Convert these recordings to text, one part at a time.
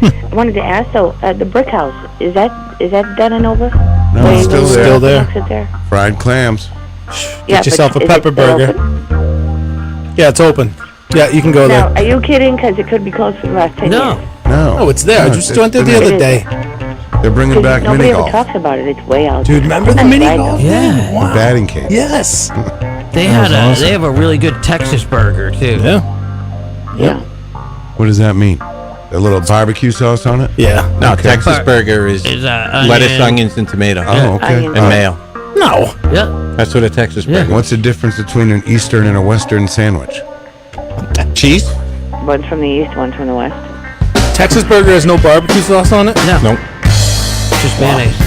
I wanted to ask, though, the brick house, is that done and over? No, it's still there. There. Fried clams. Get yourself a pepper burger. Yeah, it's open. Yeah, you can go there. Are you kidding? Because it could be closed for the last 10 years. No. Oh, it's there. I just went there the other day. They're bringing back mini golf. Nobody ever talks about it. It's way out. Dude, remember the mini golf? Yeah. Wow. Batting cage. Yes. They have a really good Texas burger too. Yeah. What does that mean? A little barbecue sauce on it? Yeah. No, Okay. Texas burger is lettuce, onions, and tomato. Oh, okay. Onions. And mayo. No. Yeah. That's what a Texas burger. What's the difference between an Eastern and a Western sandwich? Cheese? One's from the east, one's from the west. Texas burger has no barbecue sauce on it? No. Nope. Just mayonnaise.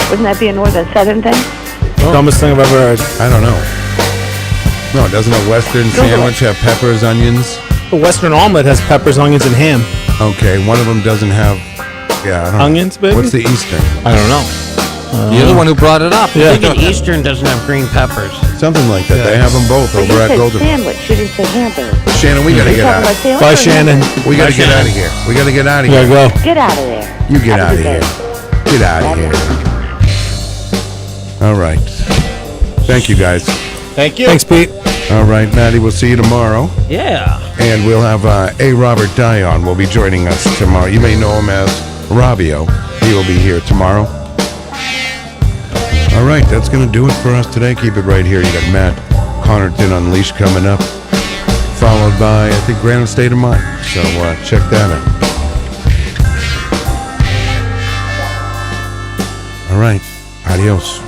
Wouldn't that be a northern southern thing? Dumbest thing I've ever heard. I don't know. No, doesn't a Western sandwich have peppers, onions? The Western omelet has peppers, onions, and ham. Okay, one of them doesn't have... Yeah, I don't Onions, baby? What's the Eastern? I don't know. You're the one who brought it up. Yeah. I think an Eastern doesn't have green peppers. Something like that. They have them both But over you at said Golden. sandwich. You didn't say hamburger. Shannon, we gotta You're get talking out. about sandwich Bye, or Shannon. hamburger? We gotta Bye, get out of Shannon. here. We gotta get out of You here. gotta go. Get out of there. You get Have a out of good here. day. Get out of here. All right. Thank you, guys. Thank you. Thanks, Pete. All right, Maddie, we'll see you tomorrow. Yeah. And we'll have A. Robert Dion will be joining us tomorrow. You may know him as Robbio. He will be here tomorrow. All right, that's going to do it for us today. Keep it right here. You got Matt Connerton Unleashed coming up, followed by, I think, Grand State of Mind. So check that out. All right, adios.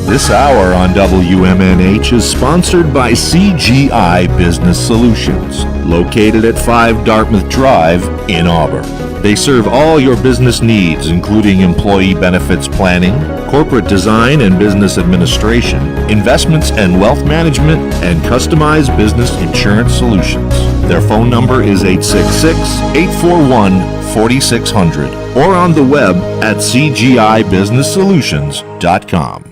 This hour on WMNH is sponsored by CGI Business Solutions, located at 5 Dartmouth Drive in Auburn. They serve all your business needs, including employee benefits planning, corporate design and business administration, investments and wealth management, and customized business insurance solutions. Their phone number is 866-841-4600 or on the web at cgibusinesssolutions.com.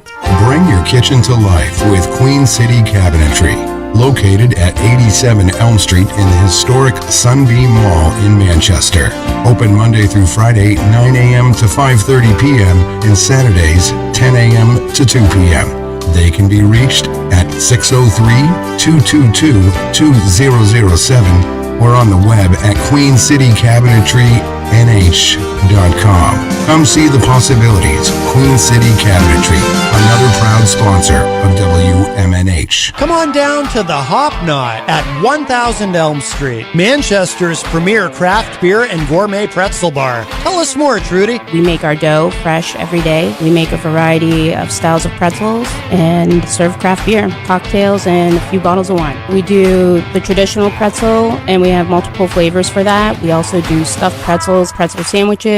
Bring your kitchen to life with Queen City Cabinetry, located at 87 Elm Street in the historic Sunbeam Mall in Manchester. Open Monday through Friday, 9 a.m. to 5:30 p.m. and Saturdays, 10 a.m. to 2 p.m. They can be reached at 603-222-2007 or on the web at queencitycabinetrynh.com. Come see the possibilities. Queen City Cabinetry, another proud sponsor of WMNH. Come on down to the Hop Knot at 1000 Elm Street, Manchester's premier craft beer and gourmet pretzel bar. Tell us more, Trudy. We make our dough fresh every day. We make a variety of styles of pretzels and serve craft beer, cocktails, and a few bottles of wine. We do the traditional pretzel, and we have multiple flavors for that. We also do stuffed pretzels, pretzel sandwiches,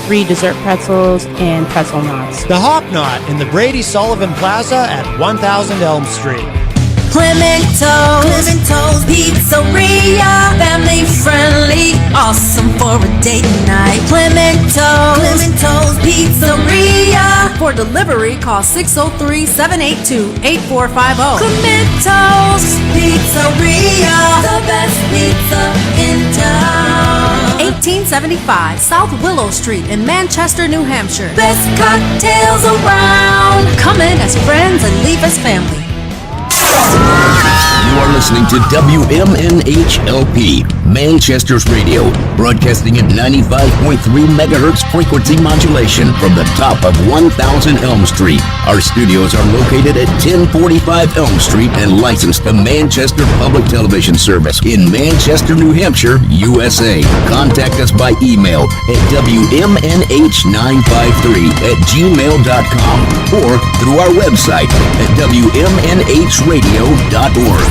3 dessert pretzels, and pretzel knots. The Hop Knot in the Brady Sullivan Plaza at 1000 Elm Street. Clemento's Pizzeria, family friendly, awesome for a date night. Clemento's Pizzeria. For delivery, call 603-782-8450. Clemento's Pizzeria, the best pizza in town. 1875 South Willow Street in Manchester, New Hampshire. Best cocktails around. Come in as friends and leave as family. You are listening to WMNH-LP, Manchester's radio, broadcasting at 95.3 megahertz frequency modulation from the top of 1000 Elm Street. Our studios are located at 1045 Elm Street and licensed to Manchester Public Television Service in Manchester, New Hampshire, USA. Contact us by email at WMNH953@gmail.com or through our website at WMNHradio.org.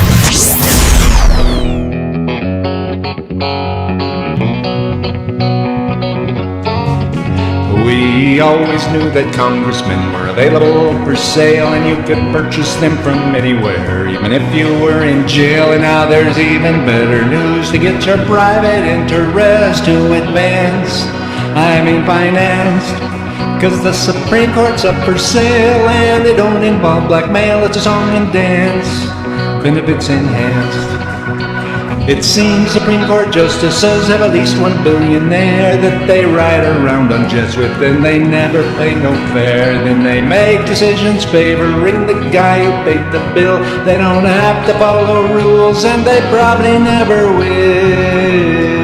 We always knew that congressmen were available for sale, and you could purchase them from anywhere, even if you were in jail. And now there's even better news to get your private interest to advance. I mean financed, 'cause the Supreme Court's up for sale, and they don't involve blackmail, it's a song and dance, benefits enhanced. It seems Supreme Court justices have at least one billionaire that they ride around on jets with, and they never pay no fare. Then they make decisions favoring the guy who paid the bill. They don't have to follow rules, and they probably never will.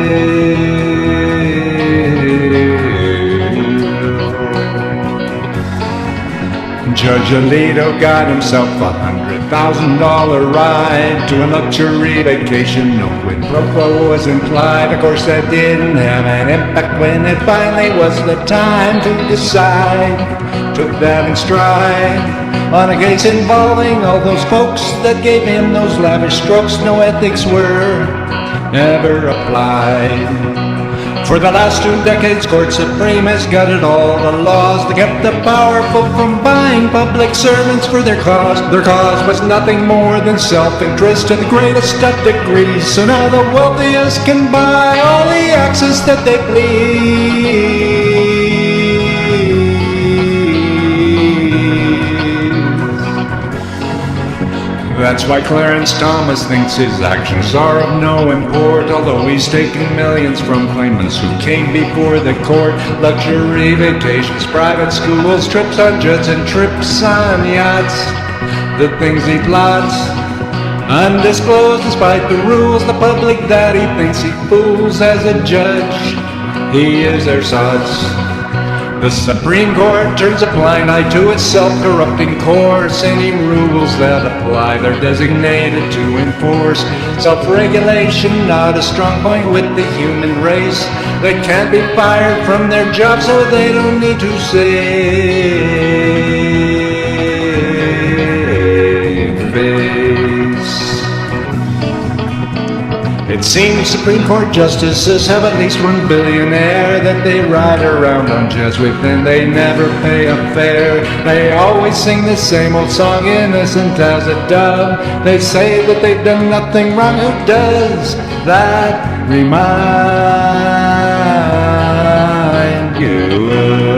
Judge Alito got himself $100,000 ride to a luxury vacation. No quid pro quo was implied. Of course, that didn't have an impact when it finally was the time to decide. Took that in stride on a case involving all those folks that gave him those lavish strokes. No ethics were ever applied. For the last 2 decades, Court Supreme has gutted all the laws that kept the powerful from buying public servants for their cause. Their cause was nothing more than self-interest to the greatest of degrees. So now the wealthiest can buy all the access that they please. That's why Clarence Thomas thinks his actions are of no import, although he's taken millions from claimants who came before the court. Luxury vacations, private schools, trips on jets, and trips on yachts. The things he plots, undisclosed despite the rules. The public that he thinks he fools as a judge, he is their sods. The Supreme Court turns a blind eye to its self-corrupting course. Any rules that apply, they're designated to enforce. Self-regulation, not a strong point with the human race. They can't be fired from their jobs, so they don't need to save face. It seems Supreme Court justices have at least one billionaire that they ride around on jets with, and they never pay a fare. They always sing the same old song, innocent as a dove. They say that they've done nothing wrong. Who does that remind you of?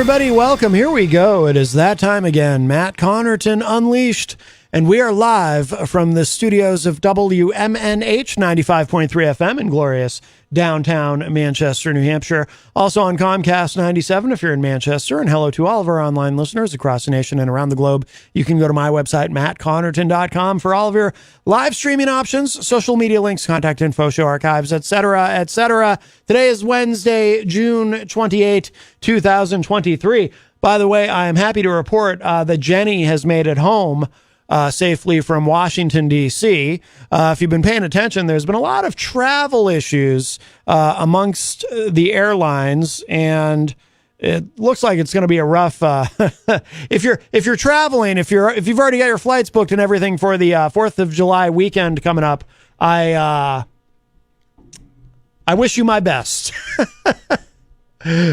everybody. Welcome. Here we go. It is that time again. Matt Connerton Unleashed. And we are live from the studios of WMNH 95.3 FM in glorious downtown Manchester, New Hampshire. Also on Comcast 97 if you're in Manchester. And hello to all of our online listeners across the nation and around the globe. You can go to my website, mattconnerton.com, for all of your live streaming options, social media links, contact info, show archives, etc., etc. Today is Wednesday, June 28, 2023. By the way, I am happy to report that Jenny has made it home safely from Washington, D.C. If you've been paying attention, there's been a lot of travel issues amongst the airlines, and it looks like it's going to be a rough. If you're traveling, if you've already got your flights booked and everything for the 4th of July weekend coming up, I wish you my best.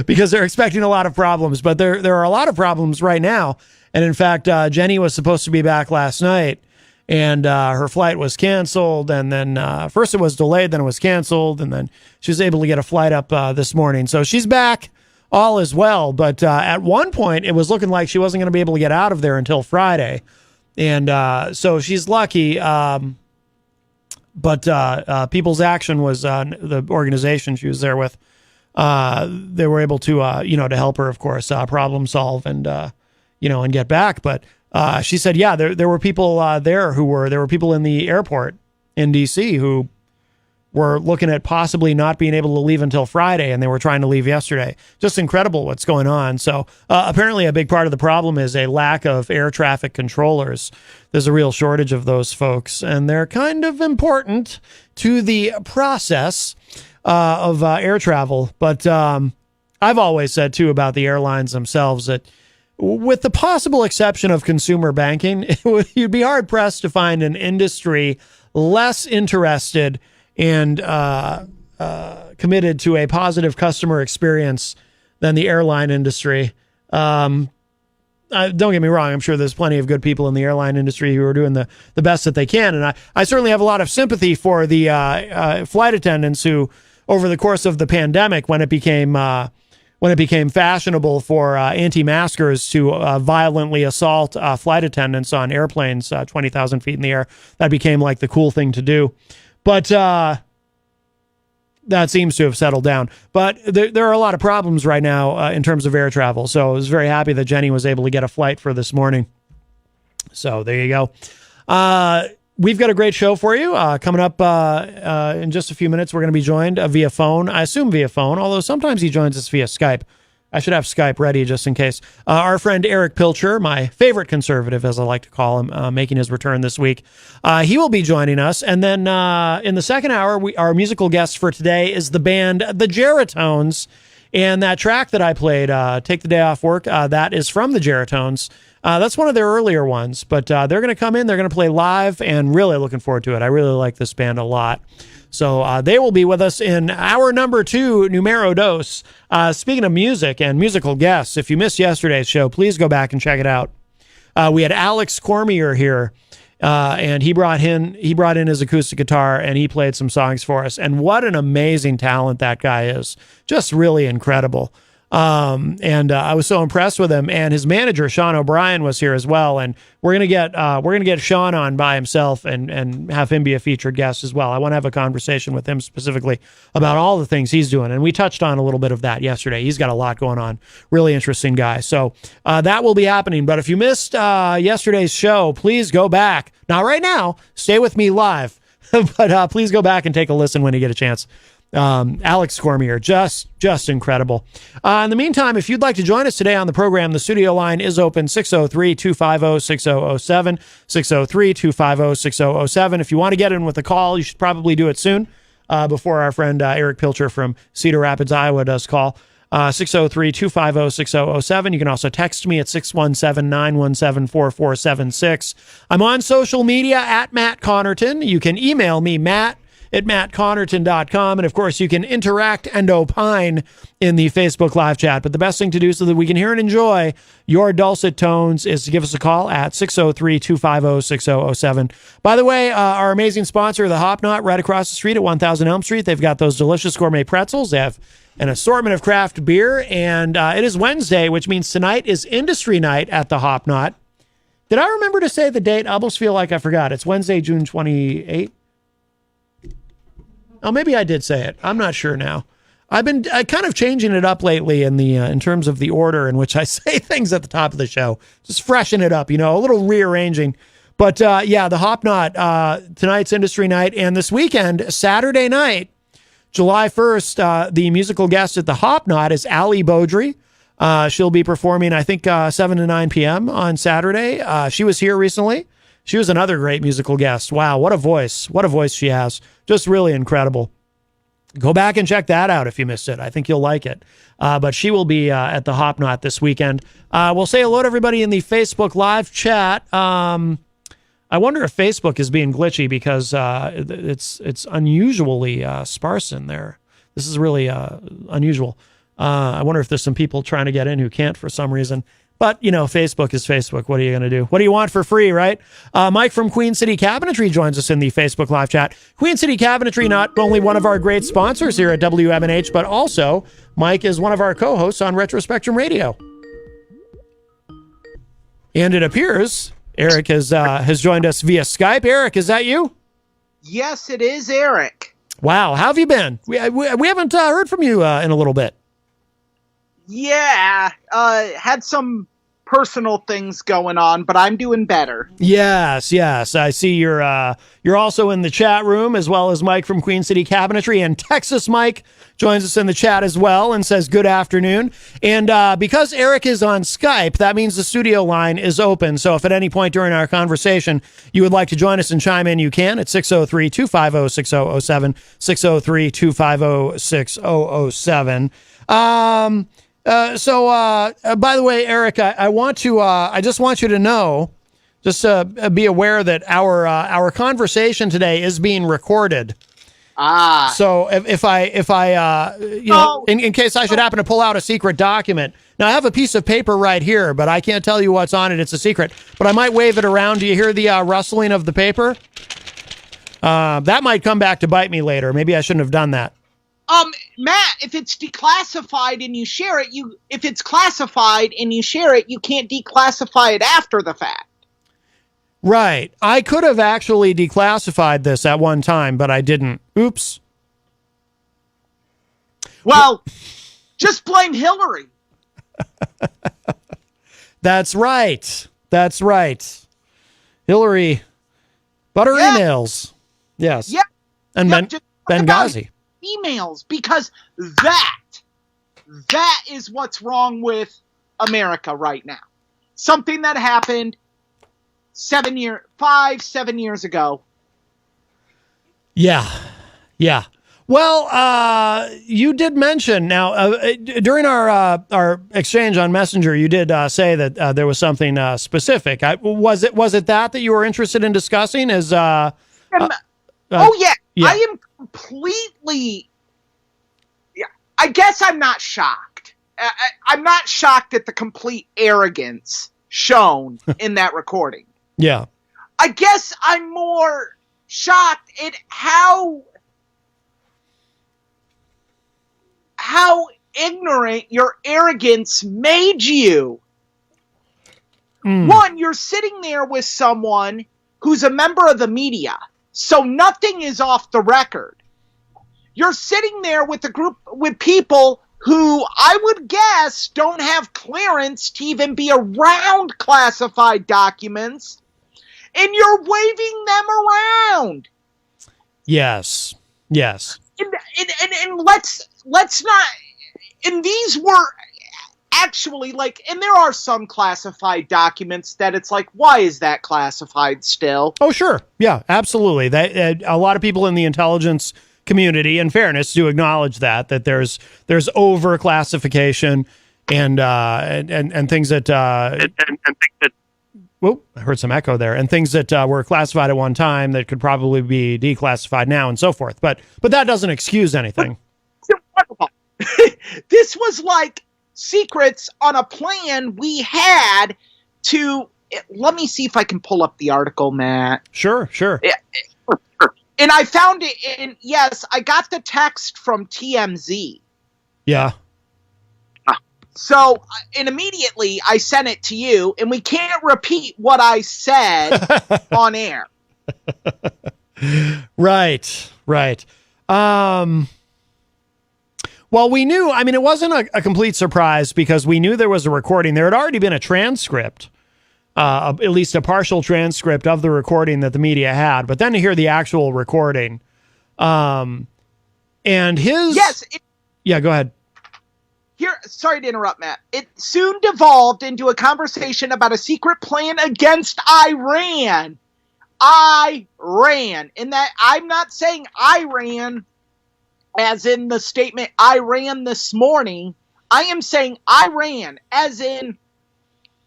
Because they're expecting a lot of problems, but there are a lot of problems right now. And in fact, Jenny was supposed to be back last night, and her flight was canceled. And then first it was delayed, then it was canceled, and then she was able to get a flight up this morning. So she's back, all is well. But at one point, it was looking like she wasn't going to be able to get out of there until Friday. And so she's lucky. But People's Action was the organization she was there with. They were able to, to help her, of course, problem solve and get back. But she said, yeah, there were people there were people in the airport in D.C. who were looking at possibly not being able to leave until Friday, and they were trying to leave yesterday. Just incredible what's going on. So apparently a big part of the problem is a lack of air traffic controllers. There's a real shortage of those folks, and they're kind of important to the process of air travel. But I've always said, too, about the airlines themselves that with the possible exception of consumer banking, you'd be hard-pressed to find an industry less interested and committed to a positive customer experience than the airline industry. Don't get me wrong. I'm sure there's plenty of good people in the airline industry who are doing the best that they can. And I certainly have a lot of sympathy for the flight attendants who, over the course of the pandemic, when it became fashionable for anti-maskers to violently assault flight attendants on airplanes 20,000 feet in the air, that became like the cool thing to do. But that seems to have settled down. But there are a lot of problems right now in terms of air travel. So I was very happy that Jenny was able to get a flight for this morning. So there you go. We've got a great show for you coming up in just a few minutes. We're going to be joined via phone. I assume via phone, although sometimes he joins us via Skype. I should have Skype ready just in case. Our friend Eric Pilcher, my favorite conservative, as I like to call him, making his return this week. He will be joining us. And then in the second hour, our musical guest for today is the band The Geratones. And that track that I played, Take the Day Off Work, that is from The Geratones. That's one of their earlier ones, but they're going to come in, they're going to play live, and really looking forward to it. I really like this band a lot. So they will be with us in hour number 2, numero dos. Speaking of music and musical guests, if you missed yesterday's show, please go back and check it out. We had Alex Cormier here, and he brought in his acoustic guitar, and he played some songs for us. And what an amazing talent that guy is. Just really incredible. And I was so impressed with him, and his manager, Sean O'Brien, was here as well. And we're going to get Sean on by himself and have him be a featured guest as well. I want to have a conversation with him specifically about all the things he's doing. And we touched on a little bit of that yesterday. He's got a lot going on. Really interesting guy. So, that will be happening. But if you missed, yesterday's show, please go back. Not right now. Stay with me live, but, please go back and take a listen when you get a chance. Alex Cormier, just incredible. In the meantime, if you'd like to join us today on the program, the studio line is open 603-250-6007, 603-250-6007. If you want to get in with a call, you should probably do it soon, before our friend Eric Pilcher from Cedar Rapids, Iowa does call. 603-250-6007. You can also text me at 617-917-4476. I'm on social media at Matt Connerton. You can email me, Matt at mattconnerton.com. And of course, you can interact and opine in the Facebook live chat. But the best thing to do so that we can hear and enjoy your dulcet tones is to give us a call at 603-250-6007. By the way, our amazing sponsor, the Hop Knot, right across the street at 1000 Elm Street. They've got those delicious gourmet pretzels. They have an assortment of craft beer, and it is Wednesday, which means tonight is industry night at the Hop Knot. Did I remember to say the date? I almost feel like I forgot. It's Wednesday, June 28th. Oh, maybe I did say it. I'm not sure now. I've been kind of changing it up lately in terms of the order in which I say things at the top of the show. Just freshen it up, a little rearranging. But yeah, the Hop Knot, tonight's industry night, and this weekend, Saturday night, July 1st, the musical guest at the Hop Knot is Allie Beaudry. She'll be performing, I think, 7 to 9 p.m. on Saturday. She was here recently. She was another great musical guest. Wow, what a voice. What a voice she has. Just really incredible. Go back and check that out if you missed it. I think you'll like it. But she will be at the Hop Knot this weekend. We'll say hello to everybody in the Facebook live chat. I wonder if Facebook is being glitchy because it's unusually sparse in there. This is really unusual. I wonder if there's some people trying to get in who can't for some reason. But, Facebook is Facebook. What are you going to do? What do you want for free, right? Mike from Queen City Cabinetry joins us in the Facebook live chat. Queen City Cabinetry, not only one of our great sponsors here at WMNH, but also Mike is one of our co-hosts on Retro Spectrum Radio. And it appears Eric has joined us via Skype. Eric, is that you? Yes, it is, Eric. Wow. How have you been? We haven't heard from you in a little bit. Yeah, had some personal things going on, but I'm doing better. Yes. I see you're also in the chat room, as well as Mike from Queen City Cabinetry, and Texas Mike joins us in the chat as well and says good afternoon. And because Eric is on Skype, that means the studio line is open. So if at any point during our conversation you would like to join us and chime in, you can at 603-250-6007, 603-250-6007. By the way, Eric, I just want you to know, just be aware that our conversation today is being recorded. So if I in case I should happen to pull out a secret document. Now I have a piece of paper right here, but I can't tell you what's on it. It's a secret, but I might wave it around. Do you hear the rustling of the paper? That might come back to bite me later. Maybe I shouldn't have done that. Matt, if it's declassified and you share it, if it's classified and you share it, you can't declassify it after the fact. Right. I could have actually declassified this at one time, but I didn't. Oops. Well, just blame Hillary. That's right. Hillary. But her emails. Yes. Yeah. And Benghazi. Emails, because that is what's wrong with America right now. Something that happened 7 years ago. Yeah. Well, you did mention now during our exchange on Messenger, you did say that there was something specific. Was it that you were interested in discussing? Yeah. I am completely. Yeah, I guess I'm not shocked. I'm not shocked at the complete arrogance shown in that recording. Yeah. I guess I'm more shocked at how ignorant your arrogance made you. One, you're sitting there with someone who's a member of the media, so nothing is off the record. You're sitting there with a group with people who I would guess don't have clearance to even be around classified documents, and you're waving them around. Yes. And let's not. And these were actually and there are some classified documents that it's like, why is that classified still? Oh, sure. Yeah, absolutely. A lot of people in the intelligence community, in fairness, do acknowledge that there's over classification and things that whoop, I heard some echo there, and things that were classified at one time that could probably be declassified now and so forth. But that doesn't excuse anything. This was like secrets on a plan we had to. Let me see if I can pull up the article, Matt. Sure. And I found it in, yes, I got the text from TMZ. Yeah. So, and immediately I sent it to you, and we can't repeat what I said on air. Right. Well, we knew, I mean, it wasn't a complete surprise because we knew there was a recording. There had already been a transcript, at least a partial transcript of the recording that the media had, but then to hear the actual recording, and his... Yes. Yeah, go ahead. Here, sorry to interrupt, Matt. It soon devolved into a conversation about a secret plan against Iran. Iran. In that, I'm not saying Iran as in the statement I ran this morning. I am saying Iran as in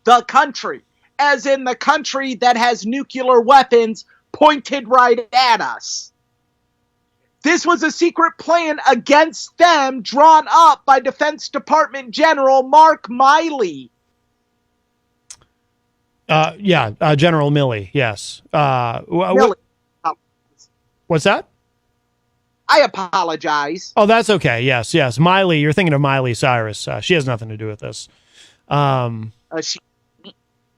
the country. As in the country that has nuclear weapons pointed right at us. This was a secret plan against them drawn up by Defense Department General Mark Milley. General Milley, yes. Milley. What's that? I apologize. Oh, that's okay. Yes. Miley, you're thinking of Miley Cyrus. She has nothing to do with this.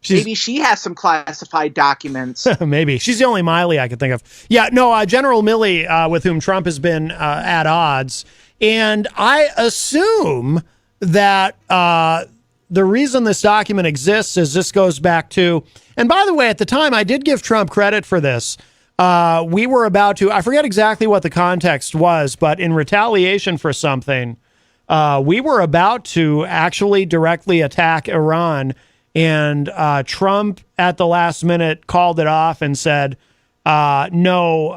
Maybe she has some classified documents. Maybe. She's the only Miley I could think of. Yeah, no, General Milley, with whom Trump has been at odds. And I assume that the reason this document exists is this goes back to, and by the way, at the time, I did give Trump credit for this. We were about to, I forget exactly what the context was, but in retaliation for something, we were about to actually directly attack Iran. And Trump, at the last minute, called it off and said, no,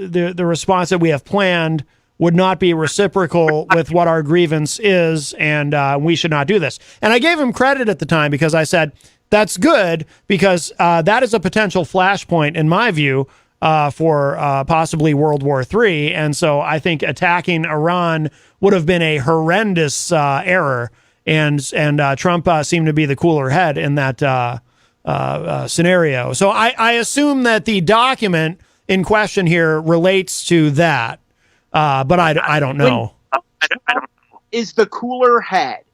the response that we have planned would not be reciprocal with what our grievance is, and we should not do this. And I gave him credit at the time because I said, that's good, because that is a potential flashpoint, in my view, for possibly World War III. And so I think attacking Iran would have been a horrendous error. And Trump seemed to be the cooler head in that scenario. So I assume that the document in question here relates to that, but I don't know. Is the cooler head?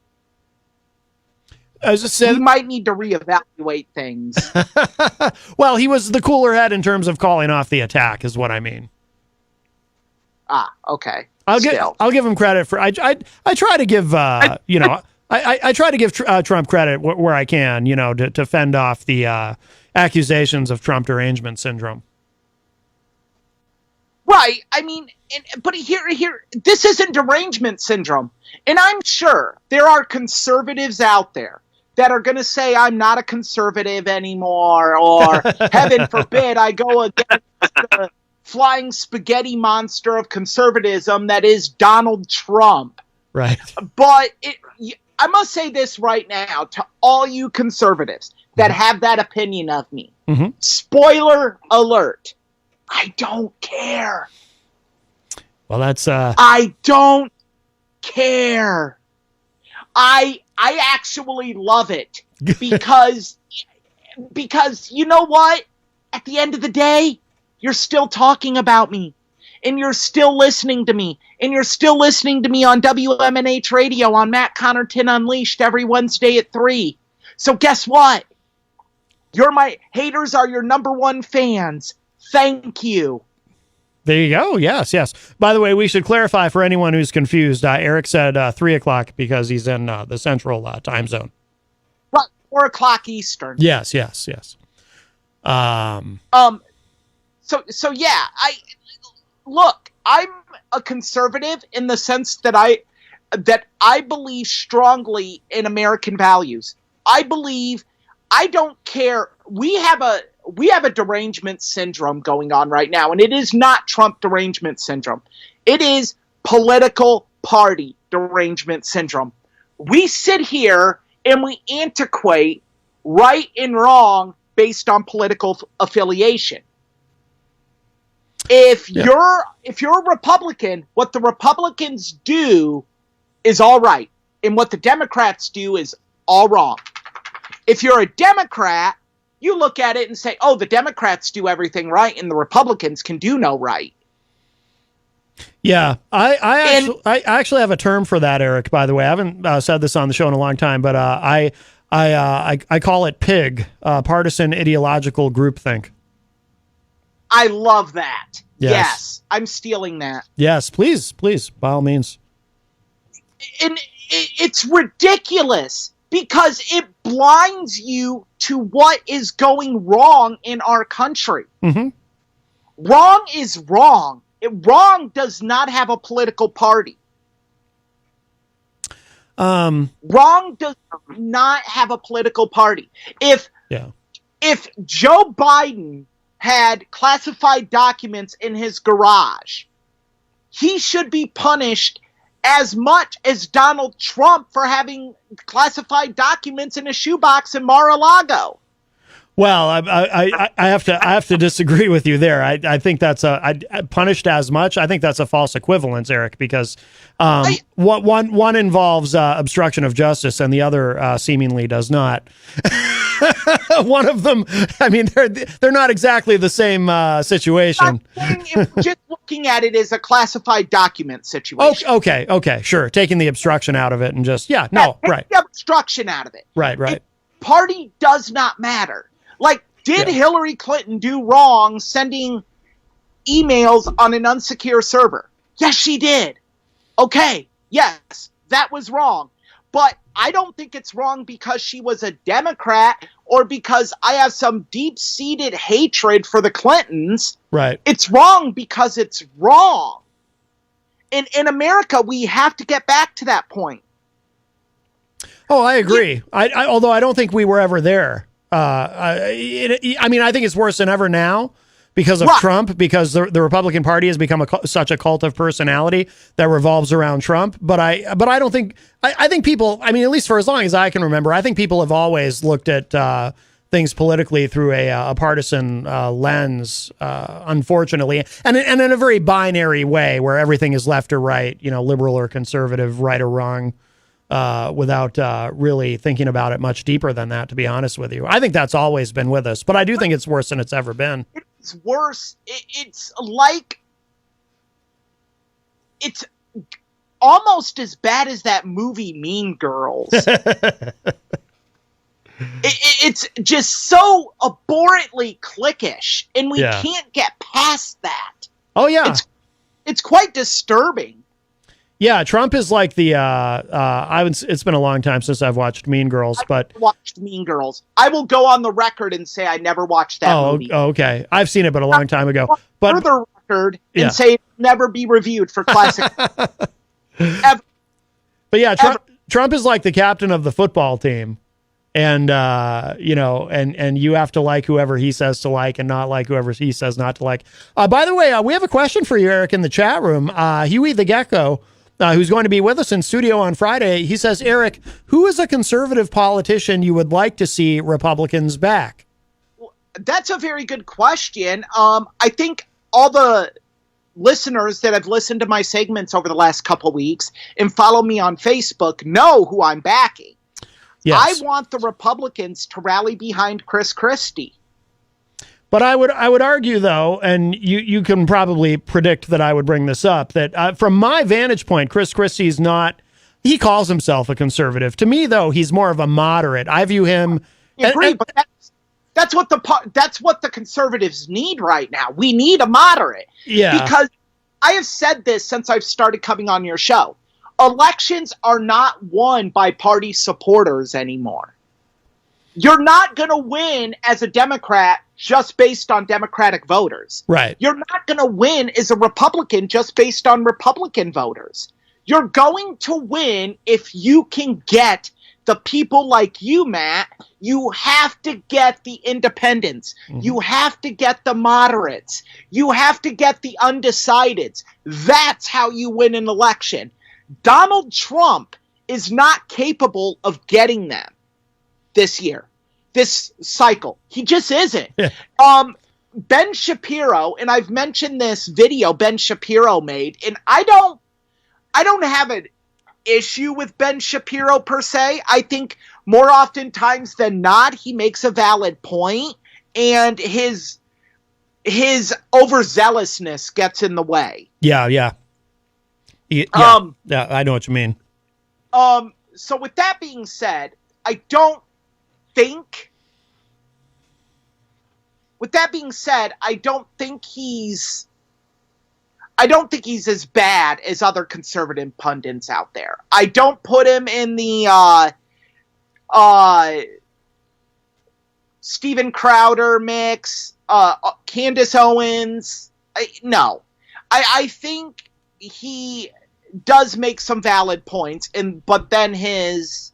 As I said, we might need to reevaluate things. Well, he was the cooler head in terms of calling off the attack, is what I mean. Okay. I'll give him credit for. I try to give I try to give Trump credit where I can, to fend off the accusations of Trump derangement syndrome. Right. I mean, but here, this isn't derangement syndrome. And I'm sure there are conservatives out there that are going to say I'm not a conservative anymore, or heaven forbid I go against the flying spaghetti monster of conservatism that is Donald Trump. Right. But I must say this right now to all you conservatives that have that opinion of me. Mm-hmm. Spoiler alert. I don't care. Well, that's I don't care. I actually love it because you know what? At the end of the day, you're still talking about me. And you're still listening to me. And you're still listening to me on WMNH Radio on Matt Connerton Unleashed every Wednesday at 3. So guess what? Haters are your number one fans. Thank you. There you go. Yes. By the way, we should clarify for anyone who's confused. Eric said 3 o'clock because he's in the central time zone. Right, 4 o'clock Eastern. Yes. So yeah, Look, I'm a conservative in the sense that I believe strongly in American values. I don't care. We have a derangement syndrome going on right now, and it is not Trump derangement syndrome. It is political party derangement syndrome. We sit here and we antiquate right and wrong based on political affiliation. If you're a Republican, what the Republicans do is all right, and what the Democrats do is all wrong. If you're a Democrat, you look at it and say, oh, the Democrats do everything right and the Republicans can do no right. Yeah, I actually have a term for that, Eric, by the way. I haven't said this on the show in a long time, but I call it PIG, partisan ideological groupthink. I love that. Yes. Yes, I'm stealing that. Yes, please, by all means. And it's ridiculous because it blinds you to what is going wrong in our country. Mm-hmm. Wrong is wrong. Wrong does not have a political party. Wrong does not have a political party. If Joe Biden had classified documents in his garage, he should be punished as much as Donald Trump for having classified documents in a shoebox in Mar-a-Lago. Well, I have to disagree with you there. I think that's punished as much. I think that's a false equivalence, Eric, because one involves obstruction of justice and the other seemingly does not. One of them, I mean, they're not exactly the same situation. If we're just looking at it as a classified document situation. Okay, sure. Taking the obstruction out of it and just right. The obstruction out of it. Right. Party does not matter. Like, did Hillary Clinton do wrong sending emails on an unsecure server? Yes, she did. Okay, yes, that was wrong. But I don't think it's wrong because she was a Democrat or because I have some deep-seated hatred for the Clintons. Right. It's wrong because it's wrong. In America, we have to get back to that point. Oh, I agree. I although I don't think we were ever there. I mean, I think it's worse than ever now because of Trump, because the Republican Party has become such a cult of personality that revolves around Trump. But I don't think, I think people, I mean, at least for as long as I can remember, I think people have always looked at things politically through a partisan lens, unfortunately, and in a very binary way where everything is left or right, liberal or conservative, right or wrong. Without really thinking about it much deeper than that, to be honest with you. I think that's always been with us, but I do think it's worse than it's ever been. It's worse. It's like, it's almost as bad as that movie Mean Girls. It's just so abhorrently cliquish, and we can't get past that. Oh, yeah. It's quite disturbing. Yeah, Trump is like the. It's been a long time since I've watched Mean Girls, but watched Mean Girls. I will go on the record and say I never watched that movie. Oh, okay. I've seen it, but a long time ago. But further record and say it will never be reviewed for classic. Ever. But yeah, Trump is like the captain of the football team, and and you have to like whoever he says to like, and not like whoever he says not to like. By the way, we have a question for you, Eric, in the chat room. Huey the Gecko. Who's going to be with us in studio on Friday. He says, Eric, who is a conservative politician you would like to see Republicans back? That's a very good question. I think all the listeners that have listened to my segments over the last couple weeks and follow me on Facebook know who I'm backing. Yes. I want the Republicans to rally behind Chris Christie. But I would argue, though, and you can probably predict that I would bring this up, that from my vantage point, Chris Christie's not, he calls himself a conservative. To me, though, he's more of a moderate. I view him. I agree, but that's what the conservatives need right now. We need a moderate. Yeah. Because I have said this since I've started coming on your show. Elections are not won by party supporters anymore. You're not going to win as a Democrat just based on Democratic voters. Right. You're not going to win as a Republican just based on Republican voters. You're going to win if you can get the people like you, Matt. You have to get the independents. Mm-hmm. You have to get the moderates. You have to get the undecideds. That's how you win an election. Donald Trump is not capable of getting them this year. this cycle. He just isn't. Ben Shapiro, and I've mentioned this video Ben Shapiro made, and I don't have an issue with Ben Shapiro per se. I think more oftentimes than not, he makes a valid point, and his overzealousness gets in the way. Yeah, I know what you mean. So with that being said, I don't think he's as bad as other conservative pundits out there. I don't put him in the Steven Crowder mix, Candace Owens. No. I think he does make some valid points, but then he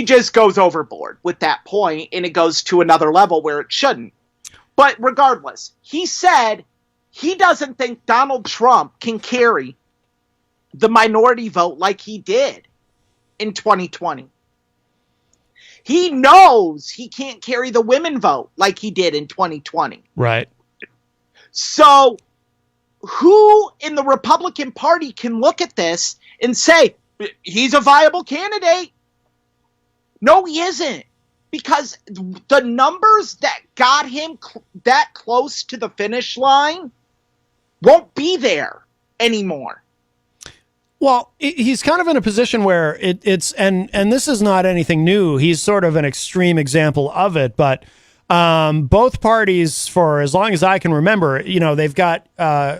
just goes overboard with that point, and it goes to another level where it shouldn't. But regardless, he said he doesn't think Donald Trump can carry the minority vote like he did in 2020. He knows he can't carry the women vote like he did in 2020. Right. So who in the Republican Party can look at this and say, he's a viable candidate? No, he isn't. Because the numbers that got him that close to the finish line won't be there anymore. Well, he's kind of in a position where it's and this is not anything new. He's sort of an extreme example of it, but both parties, for as long as I can remember, they've got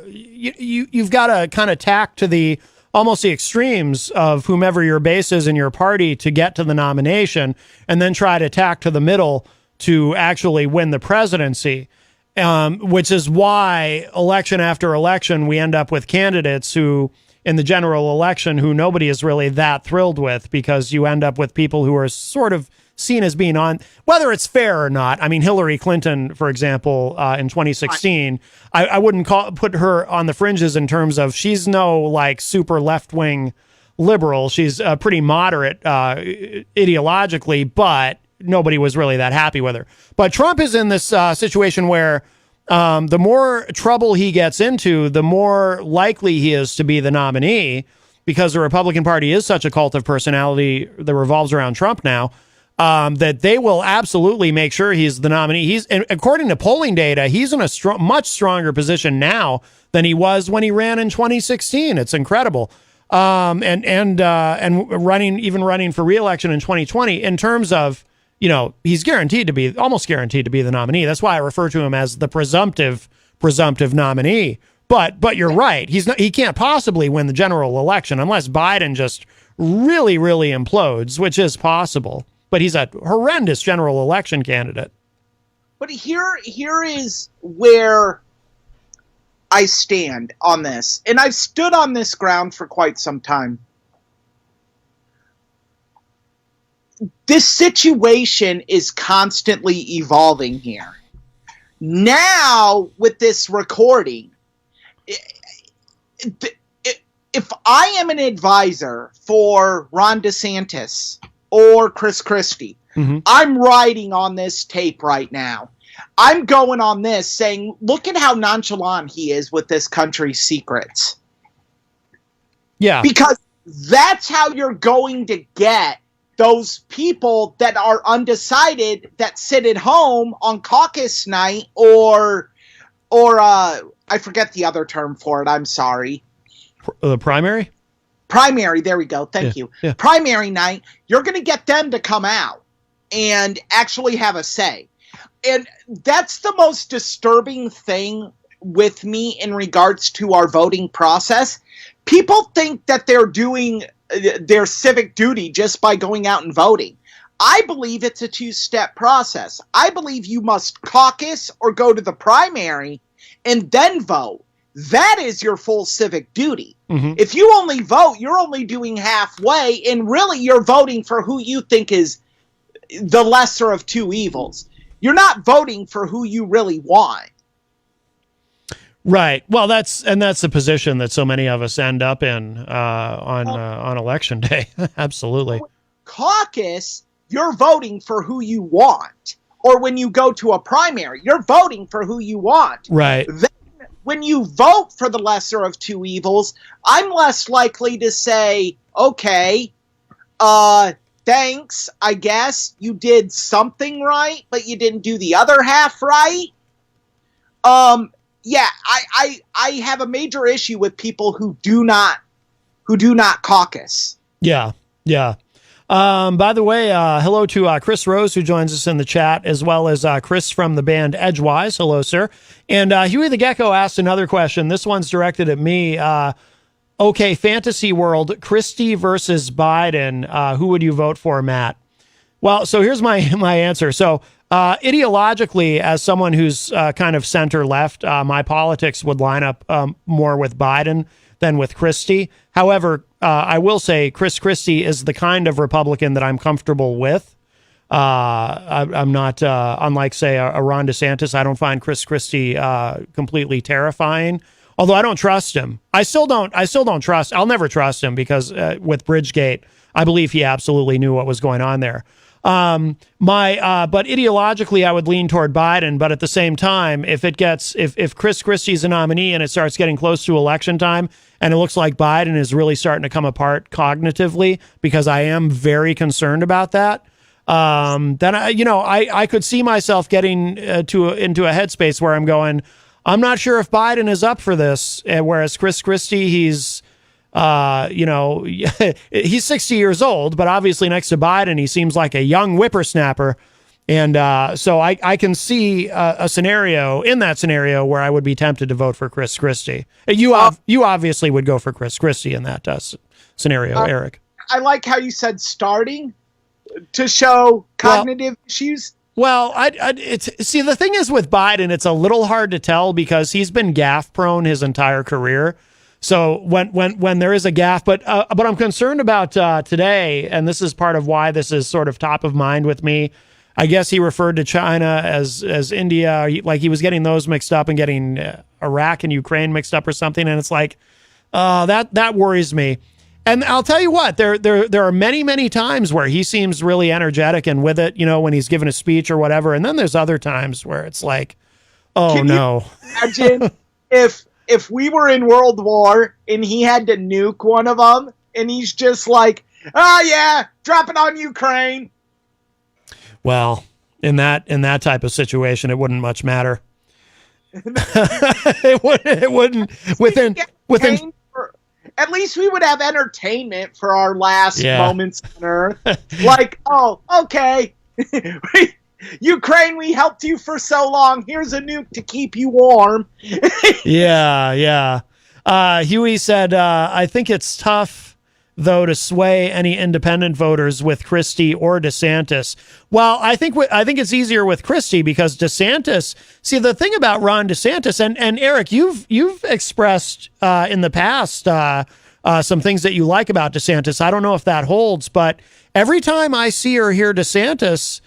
you've got to kind of tack to almost the extremes of whomever your base is in your party to get to the nomination, and then try to tack to the middle to actually win the presidency. Which is why election after election, we end up with candidates who, in the general election, who nobody is really that thrilled with, because you end up with people who are sort of seen as being on, whether it's fair or not. I mean, Hillary Clinton, for example, in 2016, I wouldn't put her on the fringes in terms of, she's no like super left-wing liberal. She's pretty moderate ideologically, but nobody was really that happy with her. But Trump is in this situation where the more trouble he gets into, the more likely he is to be the nominee, because the Republican Party is such a cult of personality that revolves around Trump now, that they will absolutely make sure he's the nominee. And according to polling data, he's in a much stronger position now than he was when he ran in 2016. It's incredible. And running for re-election in 2020 in terms of, he's almost guaranteed to be the nominee. That's why I refer to him as the presumptive nominee. But you're right. He can't possibly win the general election unless Biden just really, really implodes, which is possible. But he's a horrendous general election candidate. But here is where I stand on this. And I've stood on this ground for quite some time. This situation is constantly evolving here. Now, with this recording, if I am an advisor for Ron DeSantis or Chris Christie, I'm writing on this tape right now. I'm going on this saying, look at how nonchalant he is with this country's secrets. Yeah. Because that's how you're going to get those people that are undecided that sit at home on caucus night or I forget the other term for it. I'm sorry. The primary? Primary. There we go. Thank you. Yeah. Primary night. You're going to get them to come out and actually have a say. And that's the most disturbing thing with me in regards to our voting process. People think that they're doing their civic duty just by going out and voting. I believe it's a two-step process. I believe you must caucus or go to the primary and then vote. That is your full civic duty. If you only vote, you're only doing halfway, and really you're voting for who you think is the lesser of two evils. You're not voting for who you really want. Right. Well, that's the position that so many of us end up in on election day. Absolutely. Caucus you're voting for who you want. Or when you go to a primary, you're voting for who you want. Right. Then when you vote for the lesser of two evils, I'm less likely to say, okay, thanks, I guess you did something right, but you didn't do the other half right. Yeah, I have a major issue with people who do not caucus. Yeah. By the way, hello to Chris Rose, who joins us in the chat, as well as Chris from the band Edgewise. Hello, sir. And Huey the Gecko asked another question. This one's directed at me. Okay, Fantasy World, Christie versus Biden. Who would you vote for, Matt? Well, so here's my answer. So ideologically, as someone who's kind of center-left, my politics would line up more with Biden than with Christie. However, I will say Chris Christie is the kind of Republican that I'm comfortable with. I'm not, unlike, say, a Ron DeSantis, I don't find Chris Christie completely terrifying. Although I don't trust him. I still don't trust. I'll never trust him because with Bridgegate, I believe he absolutely knew what was going on there. But ideologically, I would lean toward Biden. But at the same time, if Chris Christie's a nominee and it starts getting close to election time, and it looks like Biden is really starting to come apart cognitively, because I am very concerned about that, then I could see myself getting into a headspace where I'm going, I'm not sure if Biden is up for this. Whereas Chris Christie, he's 60 years old, but obviously next to Biden, he seems like a young whippersnapper. And so I can see a scenario where I would be tempted to vote for Chris Christie. You obviously would go for Chris Christie in that scenario, Eric. I like how you said starting to show cognitive issues. Well, see, the thing is with Biden, it's a little hard to tell because he's been gaffe prone his entire career. So when there is a gaffe, but I'm concerned about today, and this is part of why this is sort of top of mind with me. I guess he referred to China as India, like he was getting those mixed up and getting Iraq and Ukraine mixed up or something. And it's like, that worries me. And I'll tell you what, there are many times where he seems really energetic and with it, when he's given a speech or whatever. And then there's other times where it's like, oh no. Imagine if we were in World War and he had to nuke one of them and he's just like, oh yeah, drop it on Ukraine. Well, in that type of situation, it wouldn't much matter. It wouldn't within. At least we would have entertainment for our last moments on Earth. Like, oh, okay, Ukraine, we helped you for so long. Here's a nuke to keep you warm. Yeah. Huey said, I think it's tough, though, to sway any independent voters with Christie or DeSantis. Well, I think it's easier with Christie because DeSantis. See, the thing about Ron DeSantis and Eric, you've expressed in the past some things that you like about DeSantis. I don't know if that holds, but every time I see or hear DeSantis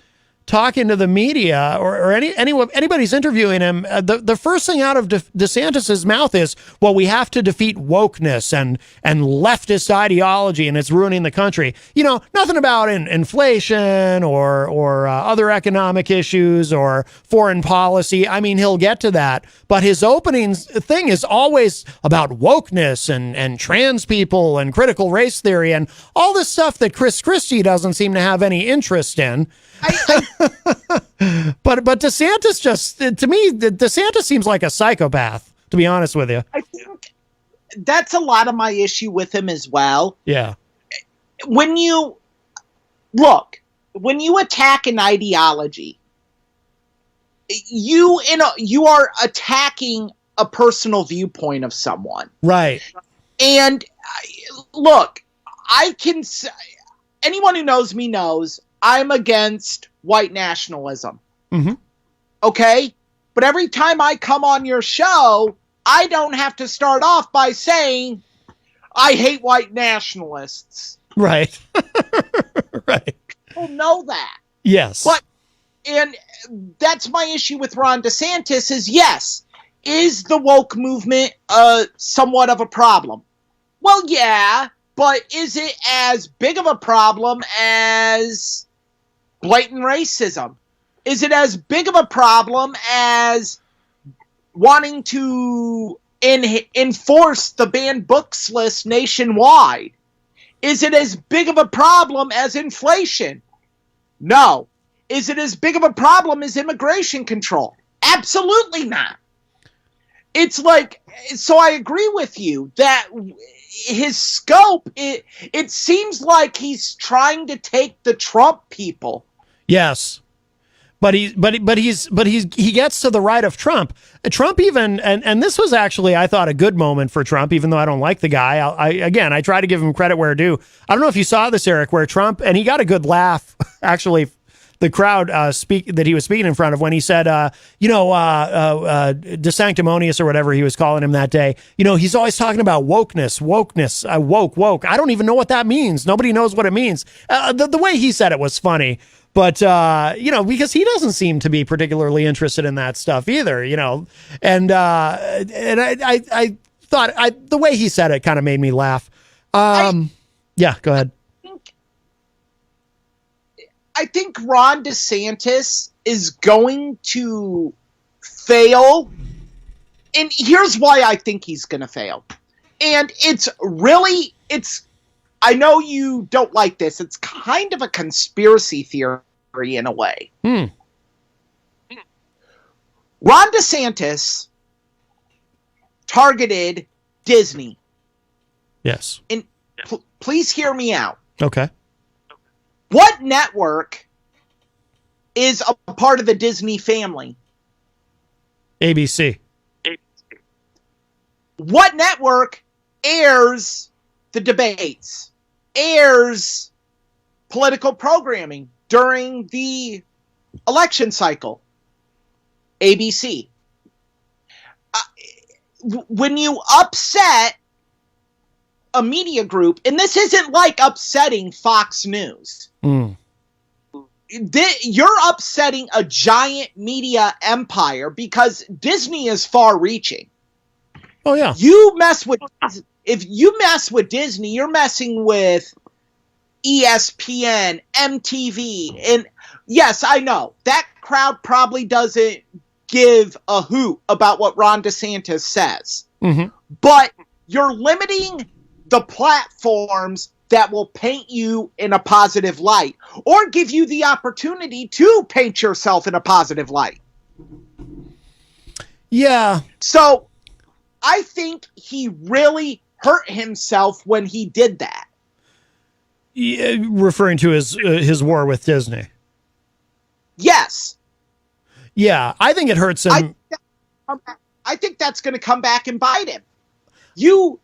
talking to the media or anybody's interviewing him, the first thing out of DeSantis's mouth is, well, we have to defeat wokeness and leftist ideology, and it's ruining the country. Nothing about inflation or other economic issues or foreign policy. I mean, he'll get to that, but his opening thing is always about wokeness and trans people and critical race theory and all this stuff that Chris Christie doesn't seem to have any interest in. But DeSantis to me, DeSantis seems like a psychopath, to be honest with you. I think that's a lot of my issue with him as well. Yeah. When you attack an ideology, you are attacking a personal viewpoint of someone. Right. And look, anyone who knows me knows I'm against white nationalism. Mm-hmm. Okay? But every time I come on your show, I don't have to start off by saying, I hate white nationalists. Right. Right. People know that. Yes. And that's my issue with Ron DeSantis is the woke movement somewhat of a problem? Well, yeah, but is it as big of a problem as blatant racism? Is it as big of a problem as wanting to enforce the banned books list nationwide? Is it as big of a problem as inflation? No. Is it as big of a problem as immigration control? Absolutely not. It's like, so I agree with you that his scope, it seems like he's trying to take the Trump people. Yes. But he gets to the right of Trump. Trump even, and this was actually, I thought, a good moment for Trump, even though I don't like the guy. I try to give him credit where due. I don't know if you saw this, Eric, where Trump, and he got a good laugh, actually, the crowd that he was speaking in front of when he said, DeSanctimonious or whatever he was calling him that day. He's always talking about wokeness, woke. I don't even know what that means. Nobody knows what it means. The way he said it was funny. But, because he doesn't seem to be particularly interested in that stuff either, and I thought the way he said it kind of made me laugh. Yeah, go ahead. I think Ron DeSantis is going to fail. And here's why I think he's going to fail. And I know you don't like this. It's kind of a conspiracy theory in a way. Ron DeSantis targeted Disney. Yes. And please hear me out. Okay. What network is a part of the Disney family? ABC. What network airs the debates, airs political programming during the election cycle? ABC. When you upset a media group, and this isn't like upsetting Fox News. You're upsetting a giant media empire because Disney is far-reaching. Oh yeah. If you mess with Disney, you're messing with ESPN, MTV, and yes, I know that crowd probably doesn't give a hoot about what Ron DeSantis says, but you're limiting the platforms that will paint you in a positive light or give you the opportunity to paint yourself in a positive light. Yeah. So I think he really hurt himself when he did that. Yeah, referring to his war with Disney. Yes. Yeah, I think it hurts him. I think that's going to come back and bite him. You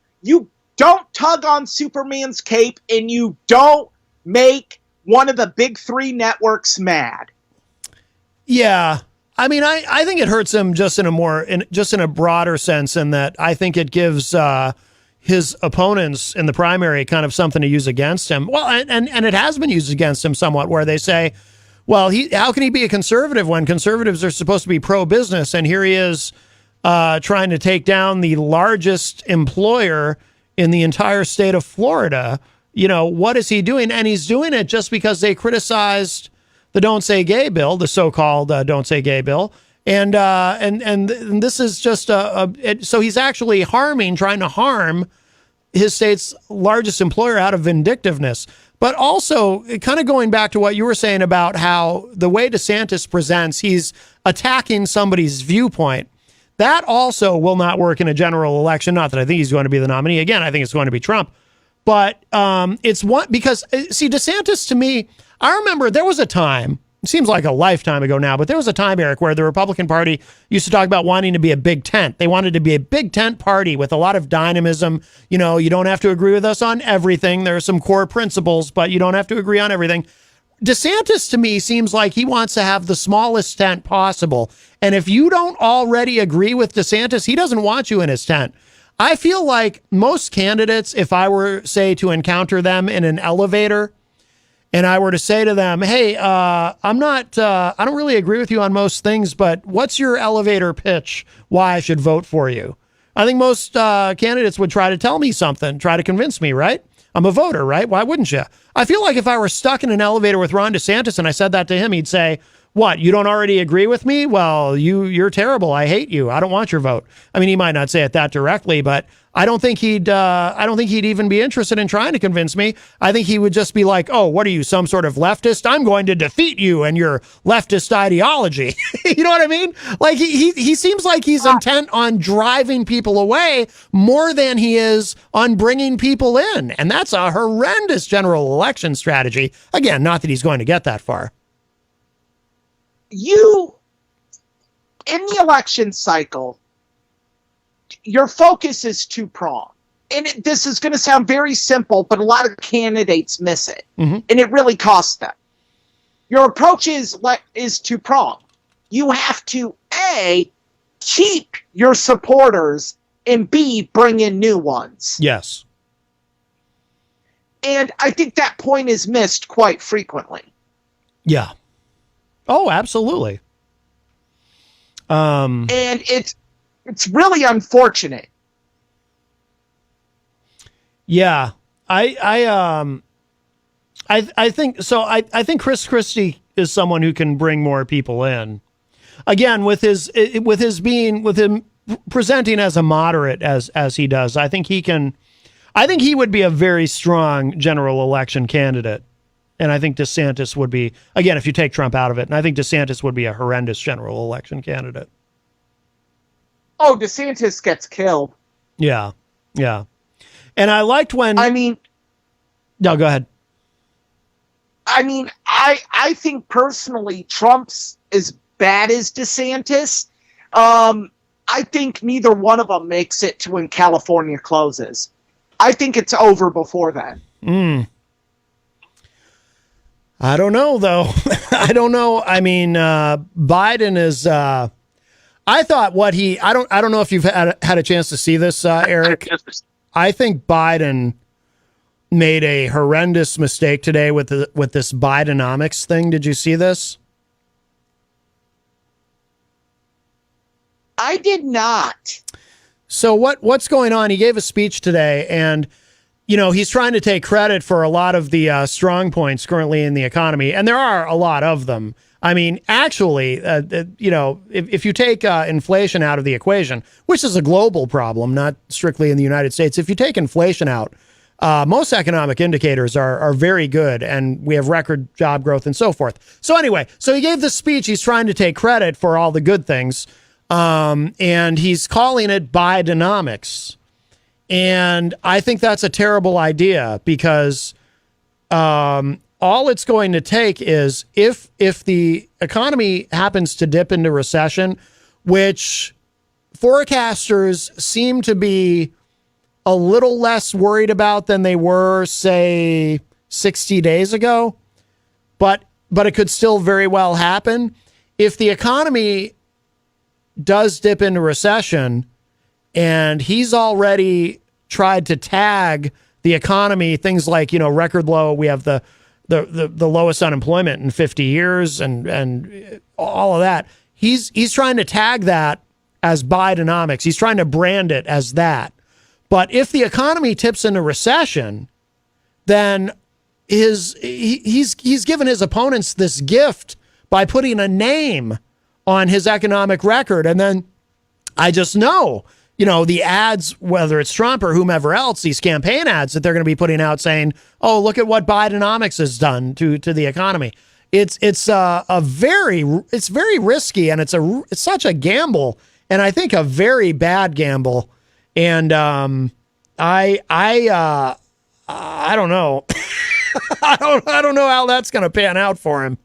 don't tug on Superman's cape, and you don't make one of the big three networks mad. Yeah. I mean, I think it hurts him just in a broader sense, in that I think it gives his opponents in the primary kind of something to use against him. Well, and it has been used against him somewhat, where they say, well, how can he be a conservative when conservatives are supposed to be pro-business? And here he is trying to take down the largest employer in the entire state of Florida. What is he doing? And he's doing it just because they criticized the Don't Say Gay bill, the so-called Don't Say Gay bill. And this is just so he's actually trying to harm his state's largest employer out of vindictiveness. But also, kind of going back to what you were saying about how the way DeSantis presents, he's attacking somebody's viewpoint. That also will not work in a general election. Not that I think he's going to be the nominee. Again, I think it's going to be Trump. But it's one because, see, DeSantis, to me, I remember there was a time, it seems like a lifetime ago now, but there was a time, Eric, where the Republican Party used to talk about wanting to be a big tent. They wanted to be a big tent party with a lot of dynamism. You don't have to agree with us on everything. There are some core principles, but you don't have to agree on everything. DeSantis, to me, seems like he wants to have the smallest tent possible. And if you don't already agree with DeSantis, he doesn't want you in his tent. I feel like most candidates, if I were, say, to encounter them in an elevator, and I were to say to them, hey, I don't really agree with you on most things, but what's your elevator pitch why I should vote for you? I think most candidates would try to tell me something, try to convince me, right? I'm a voter, right? Why wouldn't you? I feel like if I were stuck in an elevator with Ron DeSantis and I said that to him, he'd say, what, you don't already agree with me? Well, you're terrible. I hate you. I don't want your vote. I mean, he might not say it that directly, but I don't think he'd even be interested in trying to convince me. I think he would just be like, oh, what are you, some sort of leftist? I'm going to defeat you and your leftist ideology. You know what I mean? Like he seems like he's intent on driving people away more than he is on bringing people in. And that's a horrendous general election strategy. Again, not that he's going to get that far. You, in the election cycle, your focus is two-pronged. And this is going to sound very simple, but a lot of candidates miss it. And it really costs them. Your approach is two-pronged. You have to, A, keep your supporters, and B, bring in new ones. Yes. And I think that point is missed quite frequently. Yeah. Oh, absolutely. And it's really unfortunate. Yeah. I think so. I think Chris Christie is someone who can bring more people in. Again, with him presenting as a moderate as he does, I think he would be a very strong general election candidate. And I think DeSantis would be, again, if you take Trump out of it, and I think DeSantis would be a horrendous general election candidate. Oh, DeSantis gets killed. Yeah. Yeah. And I liked when... No, go ahead. I think personally Trump's as bad as DeSantis. I think neither one of them makes it to when California closes. I think it's over before then. I don't know, though. I don't know. I mean, Biden is. I thought I don't know if you've had a chance to see this, Eric. I think Biden made a horrendous mistake today with this Bidenomics thing. Did you see this? I did not. So what's going on? He gave a speech today, and he's trying to take credit for a lot of the strong points currently in the economy, and there are a lot of them. I mean, actually, if you take inflation out of the equation, which is a global problem, not strictly in the United States, if you take inflation out, most economic indicators are very good, and we have record job growth and so forth. So anyway, he gave this speech. He's trying to take credit for all the good things, and he's calling it Bidenomics. And I think that's a terrible idea because all it's going to take is if the economy happens to dip into recession, which forecasters seem to be a little less worried about than they were, say, 60 days ago, but it could still very well happen. If the economy does dip into recession, and he's already tried to tag the economy, things like, record low. We have the lowest unemployment in 50 years and all of that. He's trying to tag that as Bidenomics. He's trying to brand it as that. But if the economy tips into recession, then he's given his opponents this gift by putting a name on his economic record. And then I just know, the ads, whether it's Trump or whomever else, these campaign ads that they're going to be putting out saying, oh, look at what Bidenomics has done to the economy. It's very risky, and it's such a gamble, and I think a very bad gamble. And I don't know. I don't know how that's going to pan out for him.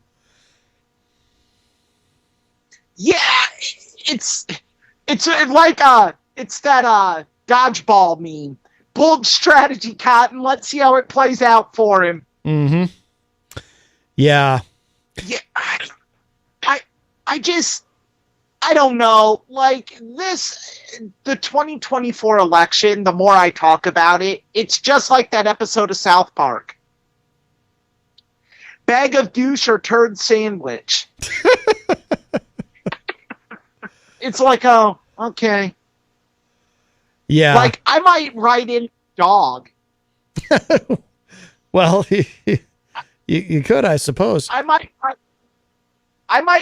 Yeah, it's like it's that dodgeball meme. Bold strategy, Cotton. Let's see how it plays out for him. Mm-hmm. Yeah. Yeah. I don't know. Like the 2024 election, the more I talk about it, it's just like that episode of South Park. Bag of douche or turd sandwich. It's like, oh, okay. Yeah. Like, I might write in dog. Well, you could, I suppose. I might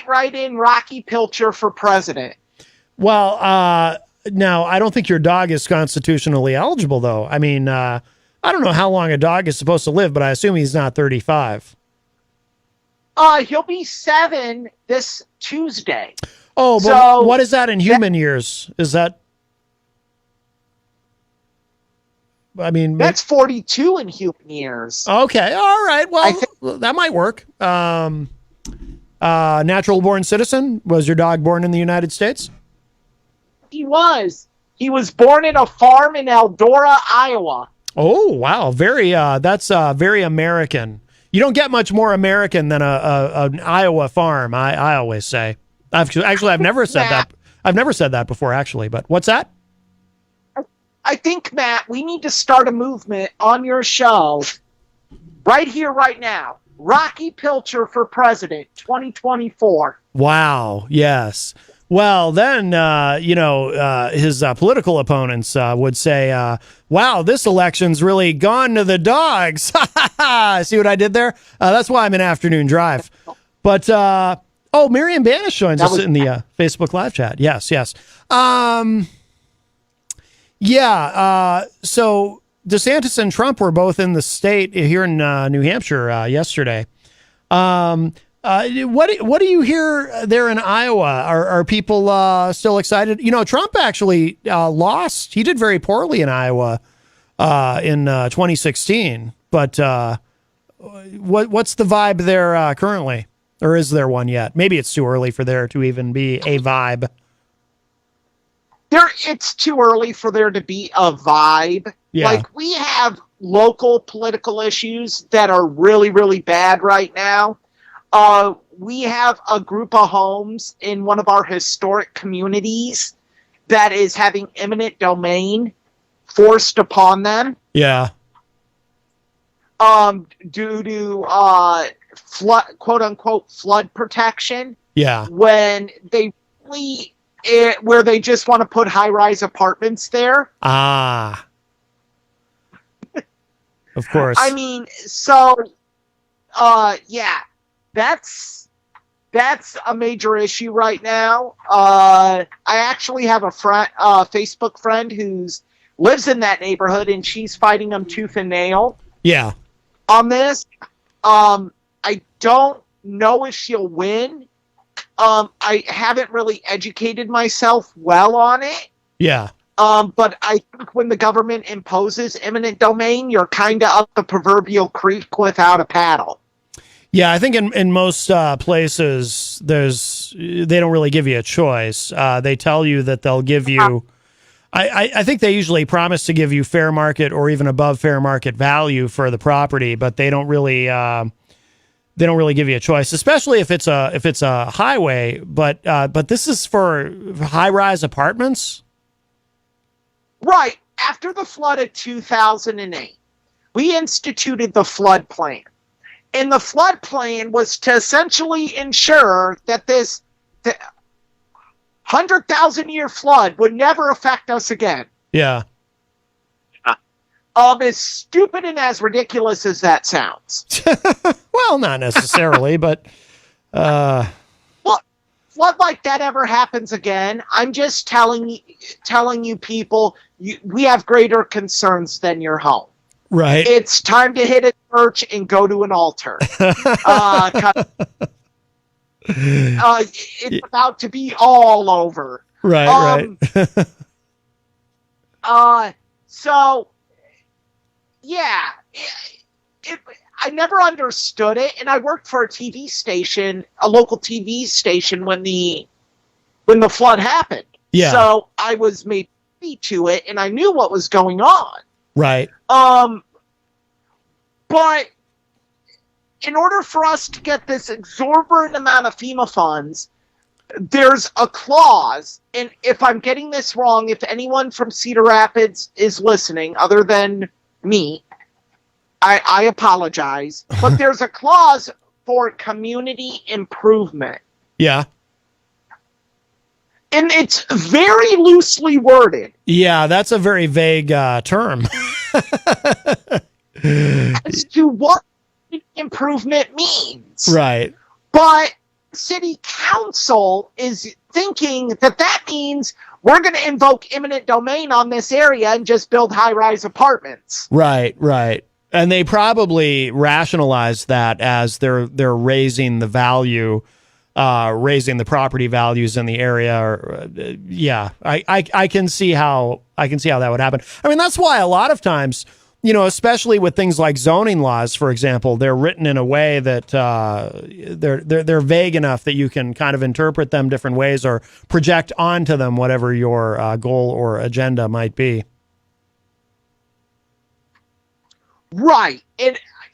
write in Rocky Pilcher for president. Well, now, I don't think your dog is constitutionally eligible, though. I mean, I don't know how long a dog is supposed to live, but I assume he's not 35. He'll be 7 this Tuesday. Oh, but So- what is that in human years? Is that... I mean... That's 42 in human years. Okay, all right. Well, that might work. Natural born citizen? Was your dog born in the United States? He was. He was born in a farm in Eldora, Iowa. Oh, wow. That's very American. You don't get much more American than an Iowa farm, I always say. I've never said that. I've never said that before, actually. But what's that? I think, Matt, we need to start a movement on your show right here, right now. Rocky Pilcher for president, 2024. Wow. Yes. Well, then, his political opponents would say, wow, this election's really gone to the dogs. See what I did there? That's why I'm in afternoon drive. But, Miriam Banish joins us in the Facebook live chat. Yes. So DeSantis and Trump were both in the state here in New Hampshire yesterday. What do you hear there in Iowa? Are people still excited? You know, Trump actually lost. He did very poorly in Iowa in 2016. But what's the vibe there currently? Or is there one yet? Maybe it's too early for there to even be a vibe. It's too early for there to be a vibe. Yeah. Like, we have local political issues that are really, really bad right now. We have a group of homes in one of our historic communities that is having eminent domain forced upon them. Yeah. Due to flood, quote unquote, flood protection. Yeah. When they really, where they just want to put high-rise apartments there. Ah. Of course. I mean, so, yeah, that's a major issue right now. I actually have a friend, Facebook friend who's lives in that neighborhood, and she's fighting them tooth and nail. Yeah. On this, I don't know if she'll win. I haven't really educated myself well on it. Yeah. But I think when the government imposes eminent domain, you're kind of up the proverbial creek without a paddle. Yeah, I think in most places, they don't really give you a choice. They tell you that they'll give you... I think they usually promise to give you fair market or even above fair market value for the property, but they don't really give you a choice, especially if it's a highway. But this is for high-rise apartments. Right. After the flood of 2008, we instituted the flood plan. And the flood plan was to essentially ensure that this 100,000-year flood would never affect us again. Yeah. As stupid and as ridiculous as that sounds. Well, not necessarily, but... Flood like that ever happens again, I'm just telling you people, we have greater concerns than your home. Right. It's time to hit a church and go to an altar. It's about to be all over. Right, right. So, yeah, I never understood it, and I worked for a TV station, a local TV station, when the flood happened. Yeah. So I was made privy to it, and I knew what was going on. Right. But in order for us to get this exorbitant amount of FEMA funds, there's a clause, and if I'm getting this wrong, if anyone from Cedar Rapids is listening, other than me, I apologize, but there's a clause for community improvement. Yeah. And it's very loosely worded. Yeah, that's a very vague term. As to what improvement means. Right. But city council is thinking that means we're going to invoke eminent domain on this area and just build high-rise apartments. Right, right. And they probably rationalize that as they're raising the value, raising the property values in the area. Or, yeah, I can see how that would happen. I mean, that's why a lot of times, you know, especially with things like zoning laws, for example, they're written in a way that they're vague enough that you can kind of interpret them different ways or project onto them whatever your goal or agenda might be. Right.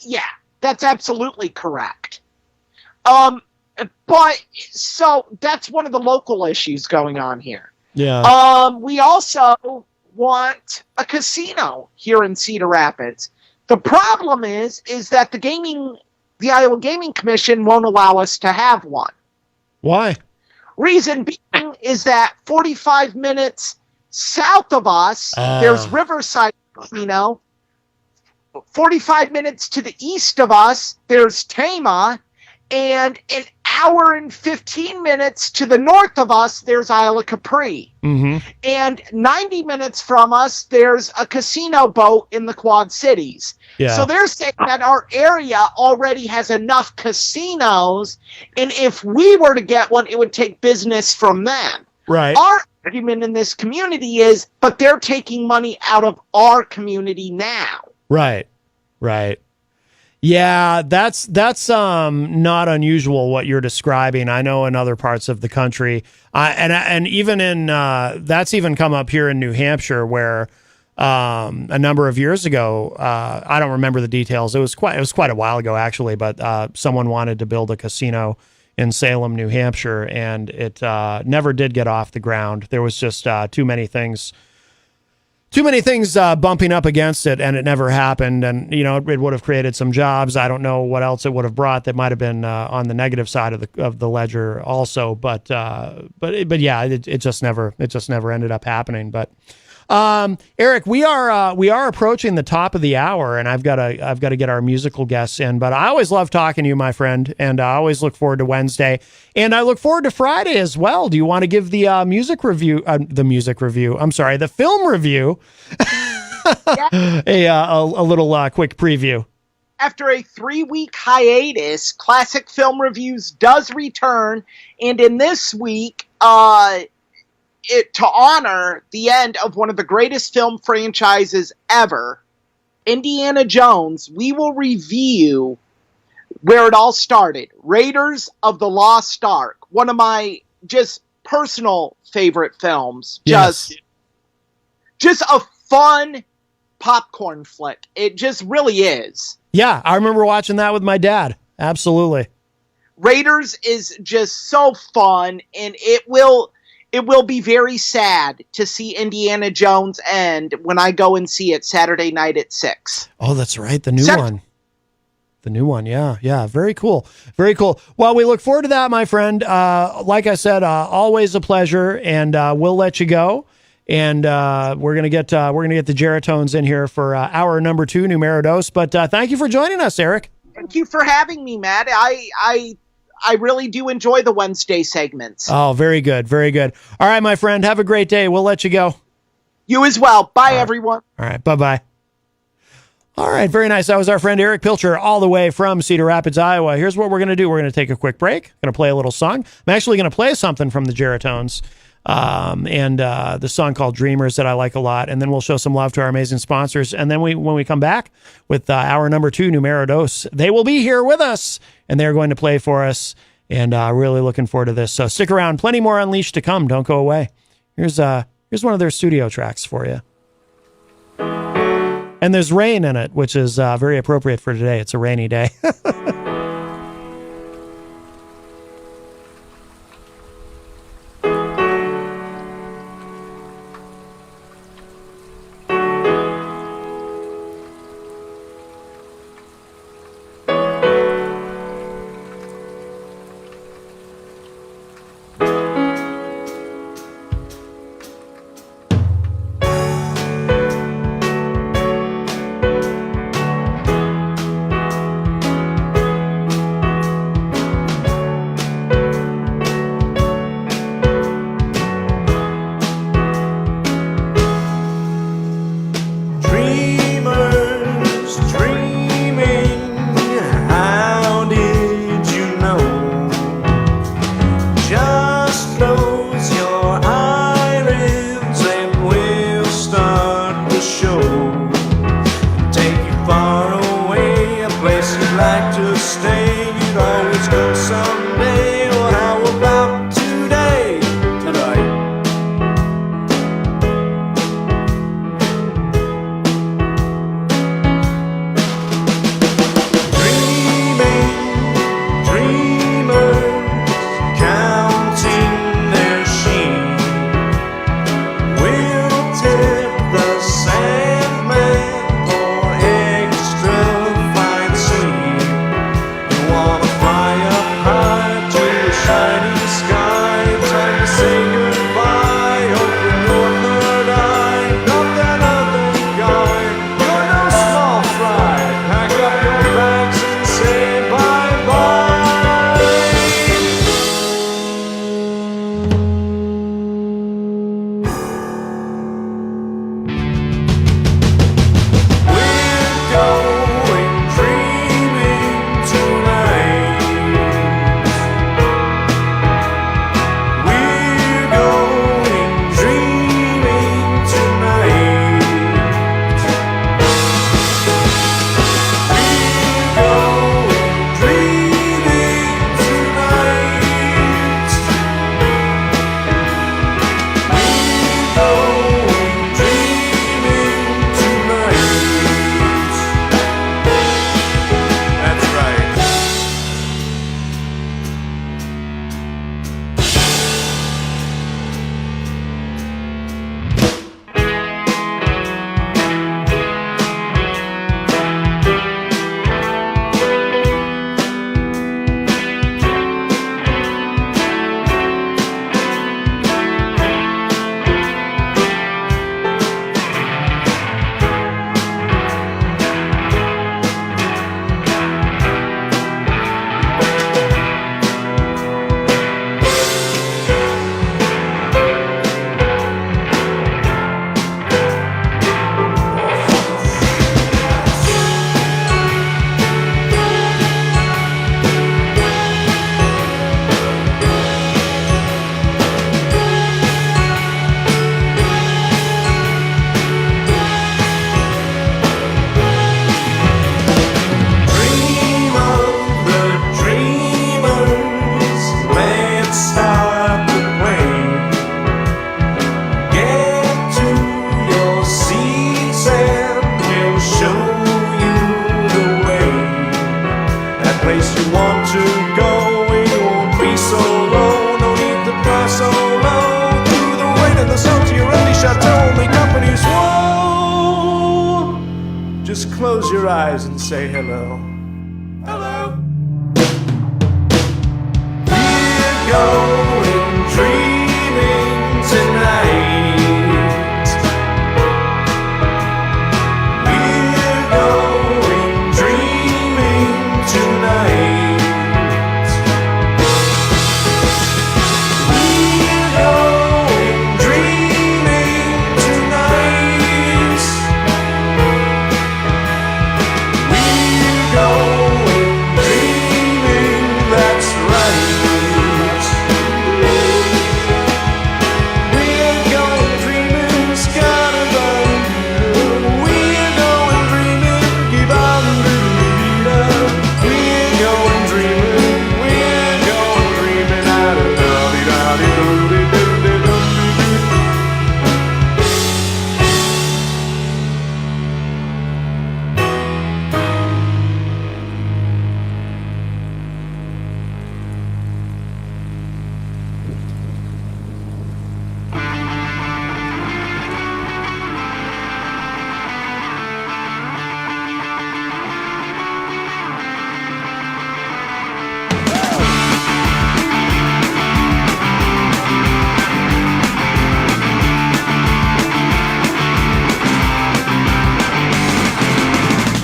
Yeah, that's absolutely correct. But so that's one of the local issues going on here. Yeah. We also want a casino here in Cedar Rapids. The problem is that the Iowa Gaming Commission won't allow us to have one. Why? Reason being is that 45 minutes south of us, there's Riverside Casino. 45 minutes to the east of us, there's Tama. And an hour and 15 minutes to the north of us, there's Isla Capri. Mm-hmm. And 90 minutes from us, there's a casino boat in the Quad Cities. Yeah. So they're saying that our area already has enough casinos, and if we were to get one, it would take business from them. Right. Our argument in this community is, but they're taking money out of our community now. Right. Right. Yeah, that's not unusual what you're describing. I know in other parts of the country, and even in that's even come up here in New Hampshire, where a number of years ago, I don't remember the details. It was quite a while ago actually, but someone wanted to build a casino in Salem, New Hampshire, and it never did get off the ground. There was just too many things bumping up against it, and it never happened. And, you know, it would have created some jobs. I don't know what else it would have brought that might have been on the negative side of the ledger also. But yeah, it just never ended up happening. But Eric, we are approaching the top of the hour, and I've got to get our musical guests in. But I always love talking to you, my friend, and I always look forward to Wednesday, and I look forward to Friday as well. Do you want to give the the film review, a little quick preview? After a 3-week hiatus, Classic Film Reviews does return, and in this week, to honor the end of one of the greatest film franchises ever, Indiana Jones, we will review where it all started. Raiders of the Lost Ark, one of my just personal favorite films. Yes. Just a fun popcorn flick. It just really is. Yeah, I remember watching that with my dad. Absolutely. Raiders is just so fun, and it will be very sad to see Indiana Jones end when I go and see it Saturday night at 6. Oh, that's right. The new one. The new one. Yeah. Yeah. Very cool. Very cool. Well, we look forward to that, my friend. Like I said, always a pleasure, and we'll let you go. And we're going to get the Geratones in here for hour number 2, Numero Dos. But thank you for joining us, Eric. Thank you for having me, Matt. I really do enjoy the Wednesday segments. Oh, very good. Very good. All right, my friend. Have a great day. We'll let you go. You as well. Bye, everyone. All right. Bye-bye. All right. Very nice. That was our friend Eric Pilcher all the way from Cedar Rapids, Iowa. Here's what we're going to do. We're going to take a quick break. Going to play a little song. I'm actually going to play something from the Geratones. And the song called Dreamers that I like a lot. And then we'll show some love to our amazing sponsors. And then when we come back with hour number 2, Numero Dos, they will be here with us, and they're going to play for us. And really looking forward to this. So stick around. Plenty more Unleashed to come. Don't go away. Here's one of their studio tracks for you. And there's rain in it, which is very appropriate for today. It's a rainy day. your eyes and say hello. Hello. We're going dreaming tonight. We're going dreaming tonight. We're going dreaming tonight. We're going dreaming, that's right. We're going dreaming, skyline. We're going dreaming, keep on dreaming. We're going dreaming, we're going dreaming out of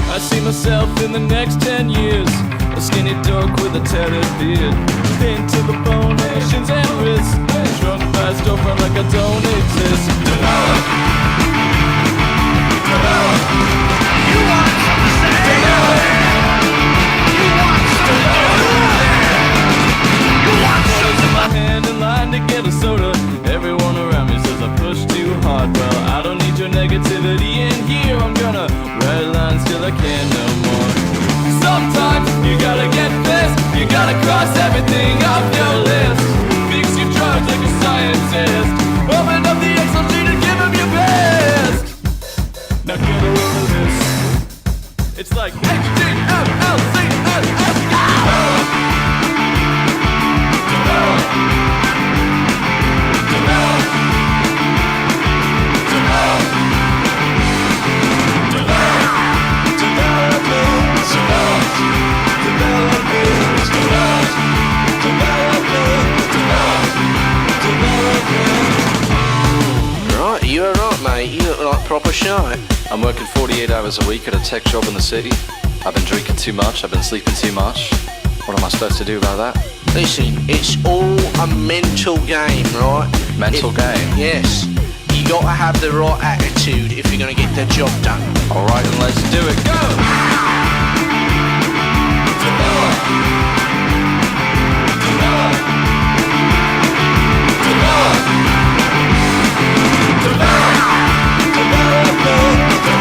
I see myself in the next 10 years, a skinny dork with a tattered beard, pinned to the bone, shins and wrists, drunk by his girlfriend like I don't exist. Develop. Develop. You want something to say? Develop. You want something to You want something in my hand in line to get a soda. Everyone around me says I push too hard. Well, I don't need your negativity in here. I'm gonna write lines till I can't no more. Sometimes you gotta get pissed. You gotta cross everything off your list. Fix your drugs like a scientist. Open up the Excel sheet and give them your best. Now get a load of this. It's like HDFLCSS. Develop. Develop. Develop. Develop. Right, you alright, mate? You look like proper shy. I'm working 48 hours a week at a tech job in the city. I've been drinking too much, I've been sleeping too much. What am I supposed to do about that? Listen, it's all a mental game, right? Mental game? Yes. You gotta have the right attitude if you're gonna get the job done. Alright, then let's do it. Go! Develop. Develop. Develop. Develop.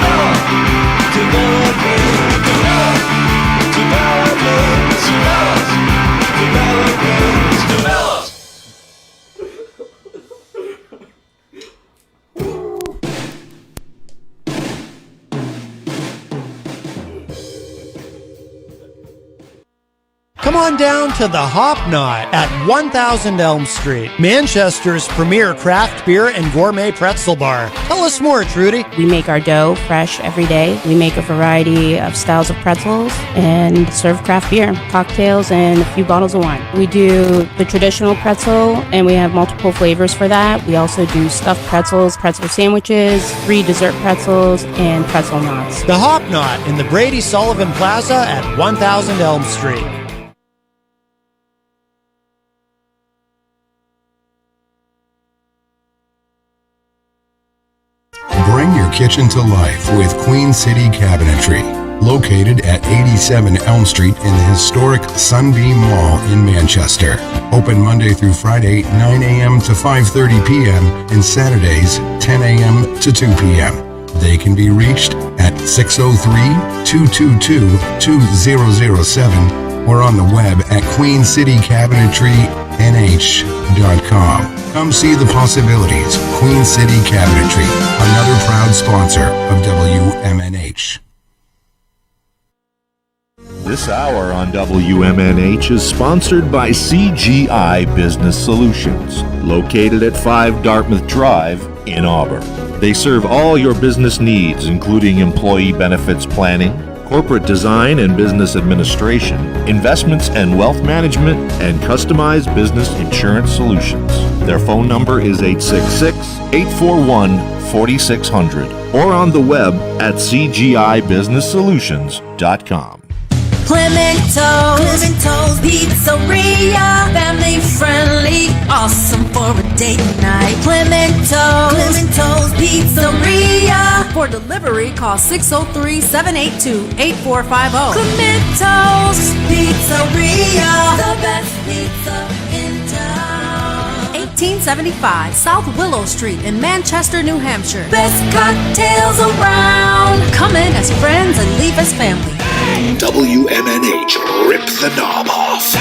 Develop. Develop. Develop. Develop. Develop. Develop. Come on down to the Hop Knot at 1000 Elm Street, Manchester's premier craft beer and gourmet pretzel bar. Tell us more, Trudy. We make our dough fresh every day. We make a variety of styles of pretzels and serve craft beer, cocktails, and a few bottles of wine. We do the traditional pretzel, and we have multiple flavors for that. We also do stuffed pretzels, pretzel sandwiches, 3 dessert pretzels, and pretzel knots. The Hop Knot in the Brady Sullivan Plaza at 1000 Elm Street. Bring your kitchen to life with Queen City Cabinetry, located at 87 Elm Street in the historic Sunbeam Mall in Manchester. Open Monday through Friday, 9 a.m. to 5:30 p.m. and Saturdays, 10 a.m. to 2 p.m. They can be reached at 603-222-2007 or on the web at queencitycabinetrynh.com. Come see the possibilities. Queen City Cabinetry, another proud sponsor of WMNH. This hour on WMNH is sponsored by CGI Business Solutions, located at 5 Dartmouth Drive in Auburn. They serve all your business needs, including employee benefits planning, corporate design and business administration, investments and wealth management, and customized business insurance solutions. Their phone number is 866-841-4600 or on the web at cgibusinesssolutions.com. Clemento's Pizzeria, family friendly, awesome for a date night. Clemento's Pizzeria. For delivery, call 603-782-8450. Clemento's Pizzeria, the best pizza in town. 1875 South Willow Street in Manchester, New Hampshire. Best cocktails around. Come in as friends and leave as family. WMNH, rip the knob off.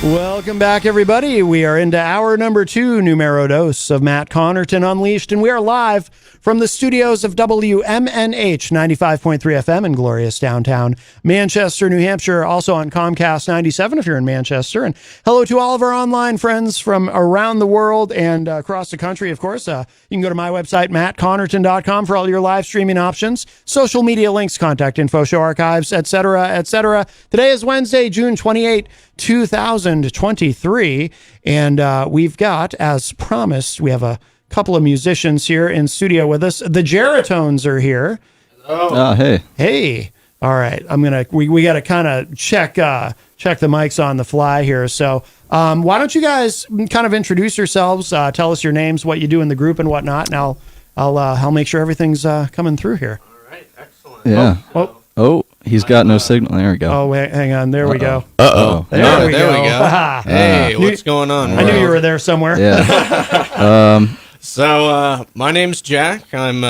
Welcome back, everybody. We are into hour number 2, numero dos, of Matt Connerton Unleashed, and we are live from the studios of WMNH 95.3 FM in glorious downtown Manchester, New Hampshire, also on Comcast 97 if you're in Manchester. And hello to all of our online friends from around the world and across the country, of course. You can go to my website, mattconnerton.com, for all your live streaming options, social media links, contact info, show archives, etc., etc. Today is Wednesday, June 28, 2023, and we've got, as promised, we have a couple of musicians here in studio with us. The Geratones are here. Oh, hey. Hey. All right. We got to kind of check the mics on the fly here. So why don't you guys kind of introduce yourselves, tell us your names, what you do in the group and whatnot, and I'll make sure everything's coming through here. All right. Excellent. Yeah. Oh, he's got no signal. There we go. Oh, wait, hang on. There we go. Uh-oh. There we go. Hey, what's going on? I knew you were there somewhere. Yeah. So, my name's Jack. I'm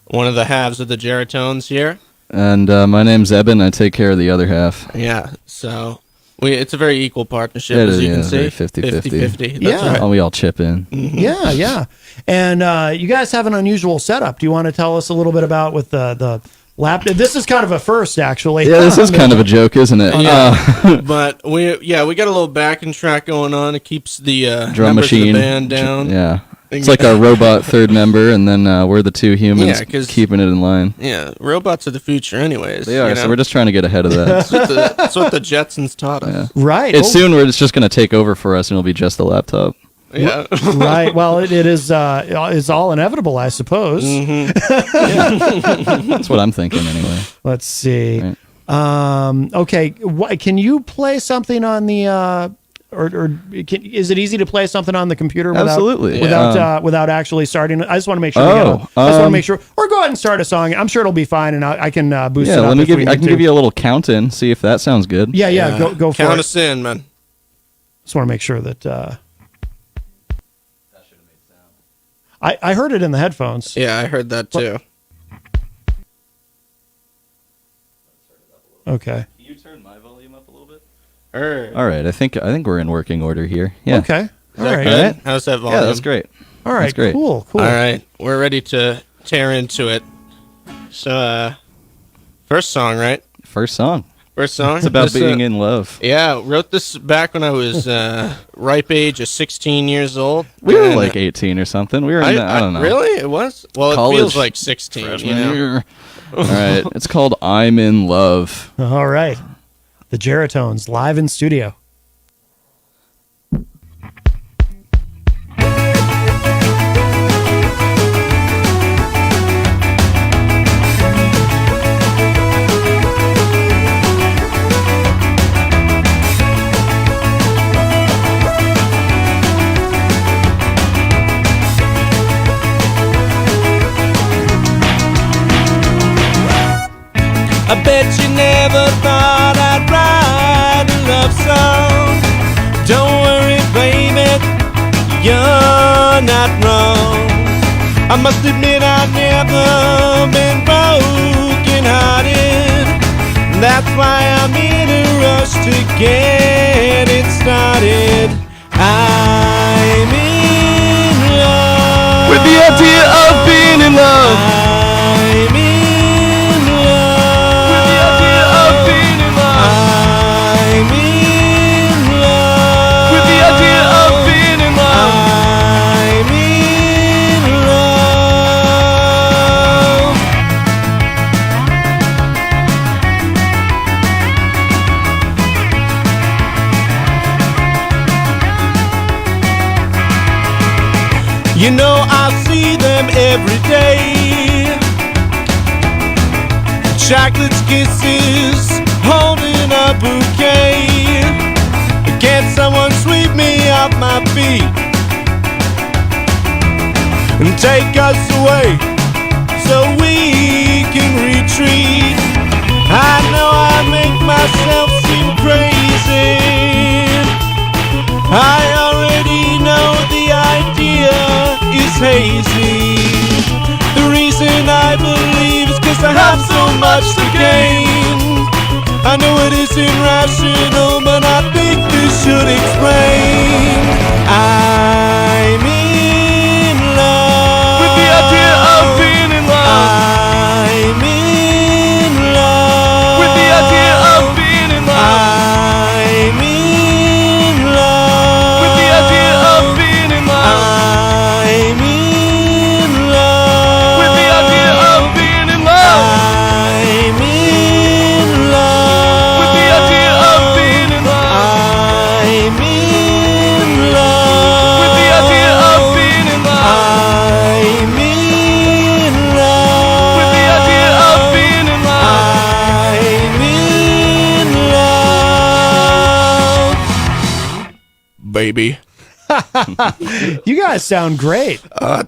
one of the halves of the Geratones here. And my name's Eben. I take care of the other half. Yeah, so it's a very equal partnership, as you can see. 50-50. That's right. We all chip in. Mm-hmm. Yeah. And you guys have an unusual setup. Do you want to tell us a little bit about with the laptop? This is kind of a first, actually. Yeah, this is kind of a joke, isn't it? Yeah. But we got a little backing track going on. It keeps the drum machine of the band down. Yeah. It's like our robot third member, and then we're the two humans keeping it in line. Yeah, robots are the future anyways. They are, so we're just trying to get ahead of that. That's what the Jetsons taught us. Yeah. Right. Soon it's just going to take over for us, and it'll be just the laptop. Yeah. Right. Well, it is it's all inevitable, I suppose. Mm-hmm. That's what I'm thinking anyway. Let's see. Right. Okay. Can you play something on the is it easy to play something on the computer without actually starting? I just want to make sure. I just want to make sure. Or go ahead and start a song. I'm sure it'll be fine, and I can boost it up. I can give you a little count in. See if that sounds good. Yeah. Go for it. Count us in, man. Just want to make sure that. I heard it in the headphones. Yeah, I heard that too. Okay. Can you turn my volume up a little bit? All right. I think we're in working order here. Yeah. Okay. All right. Good? How's that volume? Yeah, that's great. All right. That's great. Cool. All right. We're ready to tear into it. So, first song, right? First song. It's about being in love. Yeah, wrote this back when I was ripe age of 16 years old. We were like 18 or something. We were in I don't know. Really? It was? Well, College, it feels like 16. Freshman year. All right. It's called I'm in Love. All right. The Geratones live in studio. I bet you never thought I'd write a love must admit I've never been broken hearted. That's why I'm in a rush to get it started. I'm in love with the idea of being in love. I'm in love with the idea of being in love. I'm in love with the idea of being in love. I'm in love. You know I see them every day. Chocolates, kisses, holding a bouquet. Can't someone sweep me off my feet and take us away so we can retreat? I know I make myself seem crazy. I already know the idea is hazy. The reason I believe is 'cause I have so much to gain. I know it isn't rational, but I think this should explain. I'm in love with the idea of being in love. I'm in love with the idea of being in love. I'm in love with the idea of being in love. I'm in love with the idea of being in love. I'm in love with the idea of being in love. I'm in love with the idea of being in love. I'm in love with the idea of being in love. I'm in love, baby. You guys sound great.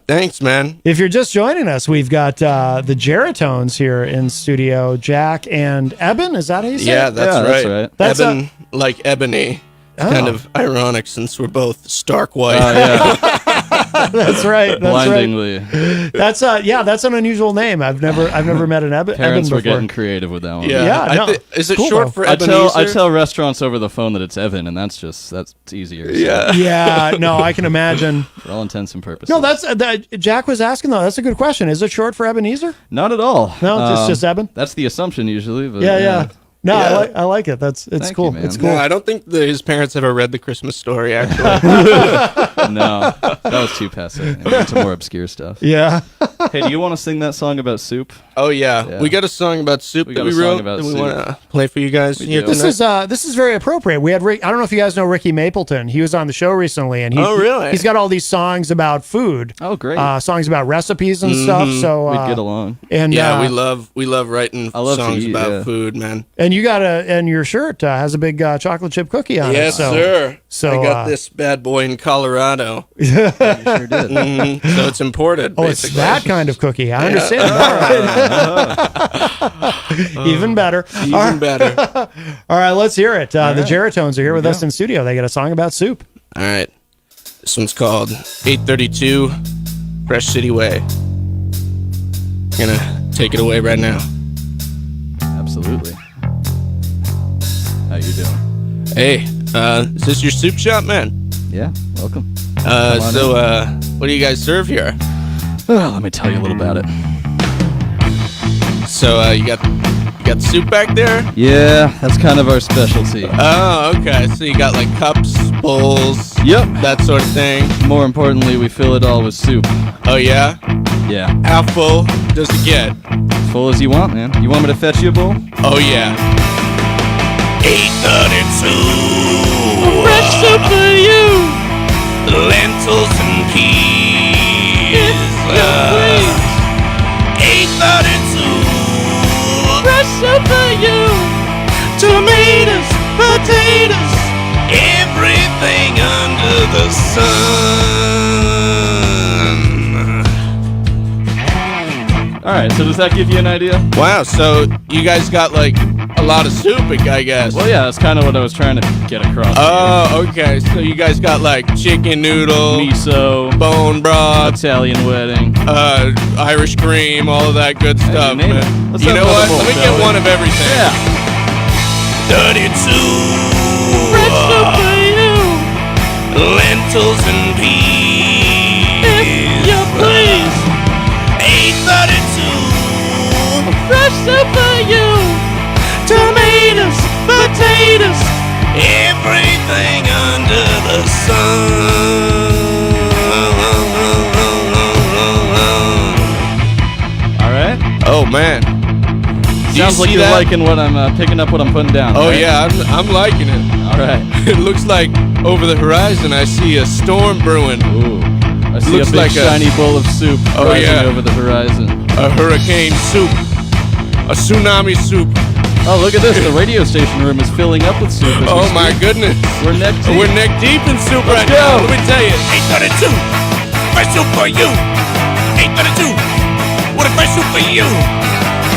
Thanks, man. If you're just joining us, we've got the Geratones here in studio. Jack and Eben, is that how you say Yeah, it? that's right. That's Eben, like ebony. It's kind Oh. of ironic since we're both stark white. That's right. That's Blindingly. right. That's that's an unusual name. I've never met an Eben Parents before. were getting creative with that one. Yeah, no. Is it Cool, short though. for I Ebenezer? tell restaurants over the phone that it's Evan, and that's easier. So. Yeah, no, I can imagine. For all intents and purposes. No, that's Jack was asking though. That's a good question. Is it short for Ebenezer? Not at all. No, just Eben. That's the assumption usually. But, Yeah. No, Yeah. I like it. It's Thank cool. you, man. It's cool. No, I don't think his parents ever read the Christmas story, actually. No, that was too passe. I went to more obscure stuff. Yeah. Hey, do you want to sing that song about soup? Oh, yeah. We got a song about soup We that got we a song wrote about that we soup. want to play for you guys here This tonight. is very appropriate. We had Rick, I don't know if you guys know Ricky Mapleton. He was on the show recently, and Oh, really? he's got all these songs about food. Oh, great. Songs about recipes and stuff. So We'd get along. And yeah, we love writing love to songs eat, about yeah. food, man. And you got and your shirt has a big chocolate chip cookie on Yes, it. So, sir. So I got this bad boy in Colorado. You sure did. So it's imported. Oh, it's basically. that kind of cookie. I understand. All right. Even better. Even better. All right, let's hear it. The right. Geratones are here with we us go. in studio. They got a song about soup. All right. This one's called 832 Fresh City Way. Gonna take it away right now. Absolutely. How you doing? Hey, is this your soup shop, man? Yeah, welcome. Come on So, what do you guys serve here? Well, let me tell you a little about it. So, you got soup back there? Yeah, that's kind of our specialty. Oh, okay. So you got like cups, bowls, Yep. that sort of thing. More importantly, we fill it all with soup. Oh, yeah? Yeah. How full does it get? As full as you want, man. You want me to fetch you a bowl? Oh, yeah. 832 Fresh soup for you. lentils and peas. 832 Fresh soup for you. Tomatoes, potatoes, everything under the sun. All right, so does that give you an idea? Wow, so you guys got like a lot of soup, I guess. Well, yeah, that's kind of what I was trying to get across. Oh, okay. So you guys got like chicken noodle, Miso, bone broth, Italian wedding, Irish cream, all of that good stuff, name man. it. Let's You have know what? another bowl, Let me shall get we? one of everything. Yeah. 32 fresh soup for you. Lentils and peas. If you please. 832 fresh soup for you. Tomatoes, potatoes, everything under the sun. All right. Oh man. Sounds like you're liking what I'm picking up. What I'm putting down. Oh right? yeah, I'm liking it. All right. It looks like over the horizon I see a storm brewing. Ooh. I see Looks a big like shiny bowl of soup Oh, rising yeah. over the horizon. A hurricane soup. A tsunami soup. Oh, look at this. The radio station room is filling up with soup. as we Oh my speak. goodness. We're neck deep. We're neck deep in soup right go. now. Let me tell you. 832 fresh soup for you. 832 what a fresh soup for you.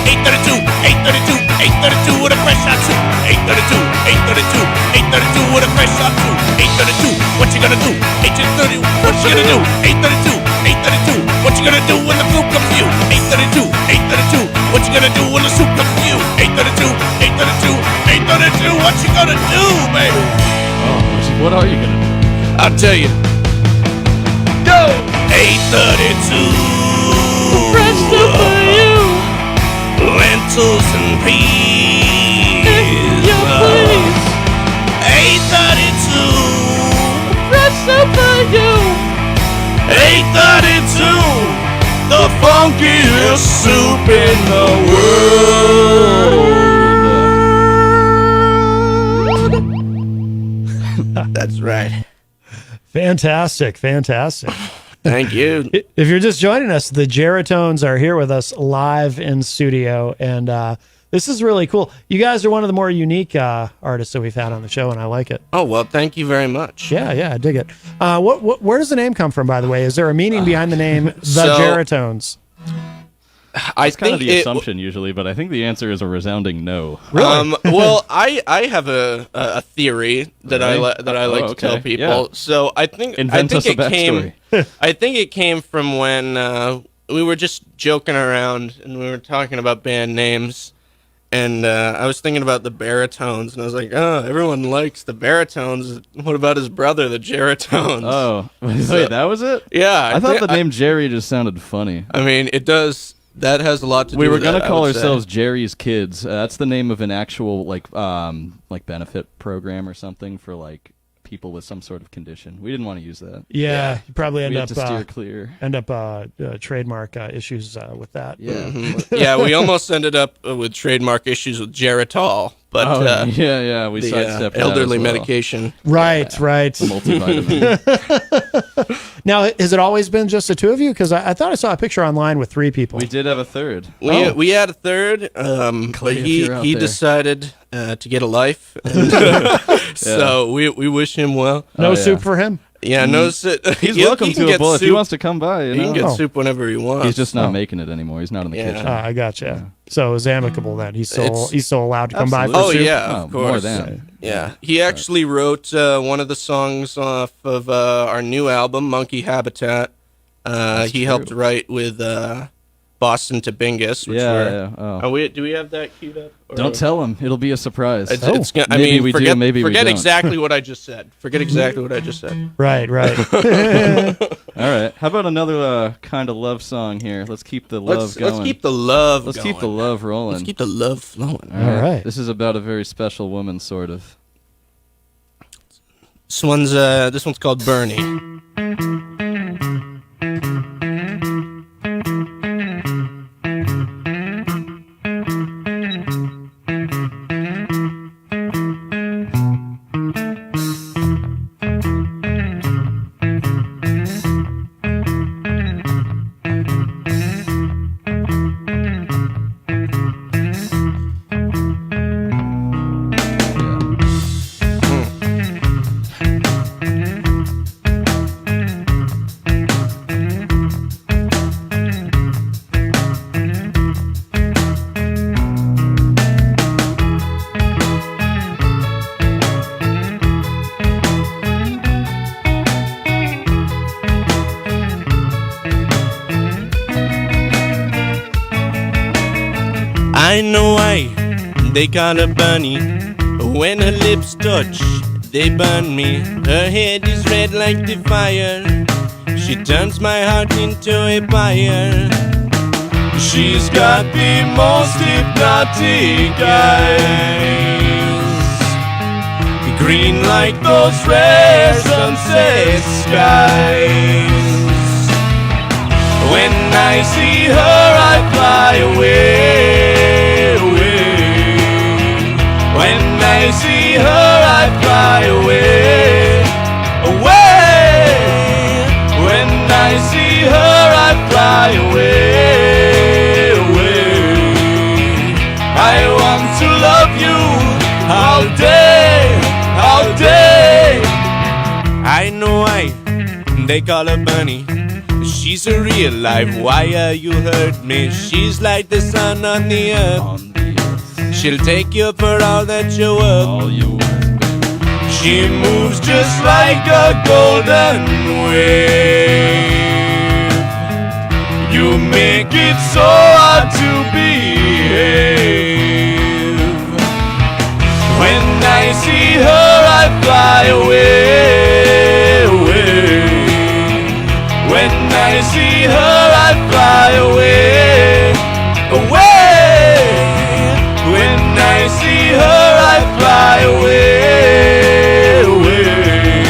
832 832 what a fresh hot soup. 832 832 what a fresh hot soup. 832 what you gonna do? 832 what you gonna do? 832 what you gonna do when the soup comes to you? 832 what you gonna do when the soup comes to you? 832 what you gonna do, baby? Oh, what are you gonna do? I'll tell you. Go! 832 fresh soup for you. Lentils and peas. If you please. 832 fresh soup for you. 832 the funkiest soup in the world. That's right. Fantastic. Thank you. If you're just joining us, the Geratones are here with us live in studio, and this is really cool. You guys are one of the more unique artists that we've had on the show, and I like it. Oh, well, thank you very much. Yeah, I dig it. Where does the name come from, by the way? Is there a meaning behind the name The so- Geratones? It's kind of the assumption usually, but I think the answer is a resounding no. Really? Well, I have a theory that I like to okay. tell people. Yeah. So I think Invent us a it came. backstory. I think it came from when we were just joking around and we were talking about band names, and I was thinking about the Baritones, and I was like, oh, everyone likes the Baritones. What about his brother, the Geratones? Oh, wait, that was it? Yeah, I thought the name Jerry just sounded funny. I mean, it does. That has a lot to do We were with gonna that, I call would say. ourselves Jerry's Kids. That's the name of an actual like benefit program or something for like people with some sort of condition. We didn't want to use that. Yeah, you probably We had to steer clear. End up trademark issues with that. Yeah. Yeah, we almost ended up with trademark issues with Geritol, but yeah, we the sidestepped that elderly as well. medication. Right. Multivitamin. Now, has it always been just the two of you? Because I thought I saw a picture online with three people. We did have a third. We had a third, but Clay, if he you're out he there. decided to get a life, so we wish him well. No soup for him? Yeah, no soup. He's welcome to a bowl if he wants to come by. You He can know? get soup whenever he wants. He's just not making it anymore. He's not in the kitchen. I gotcha. So it was amicable then. He's still allowed to come by for Oh soup? yeah, of course. more than. Yeah, he actually wrote one of the songs off of our new album, Monkey Habitat. He helped write with Boston to Bingus. Which do we have that queued up? Or- Don't tell him. It'll be a surprise. Maybe we forget, do. Maybe forget we don't. exactly what I just said. Forget exactly what I just said. Right. All right. How about another kind of love song here? Let's keep the love going. Let's keep the love. Let's going. keep the love rolling. Let's keep the love flowing. All right. This is about a very special woman, sort of. This one's called Bernie. I know why they call her Bunny. When her lips touch, they burn me. Her head is red like the fire. She turns my heart into a fire. She's got the most hypnotic eyes, green like those rare sunset skies. When I see her, I fly away, away. When I see her, I fly away, away. When I see her, I fly away, away. I want to love you all day, all day. I know why they call her Bunny. She's a real life wire, you heard me. She's like the sun on the earth. She'll take you for all that you're worth. She moves just like a golden wave. You make it so hard to behave. When I see her, I fly away, away. When I see her, I fly away, away. When I see her, I fly away, away.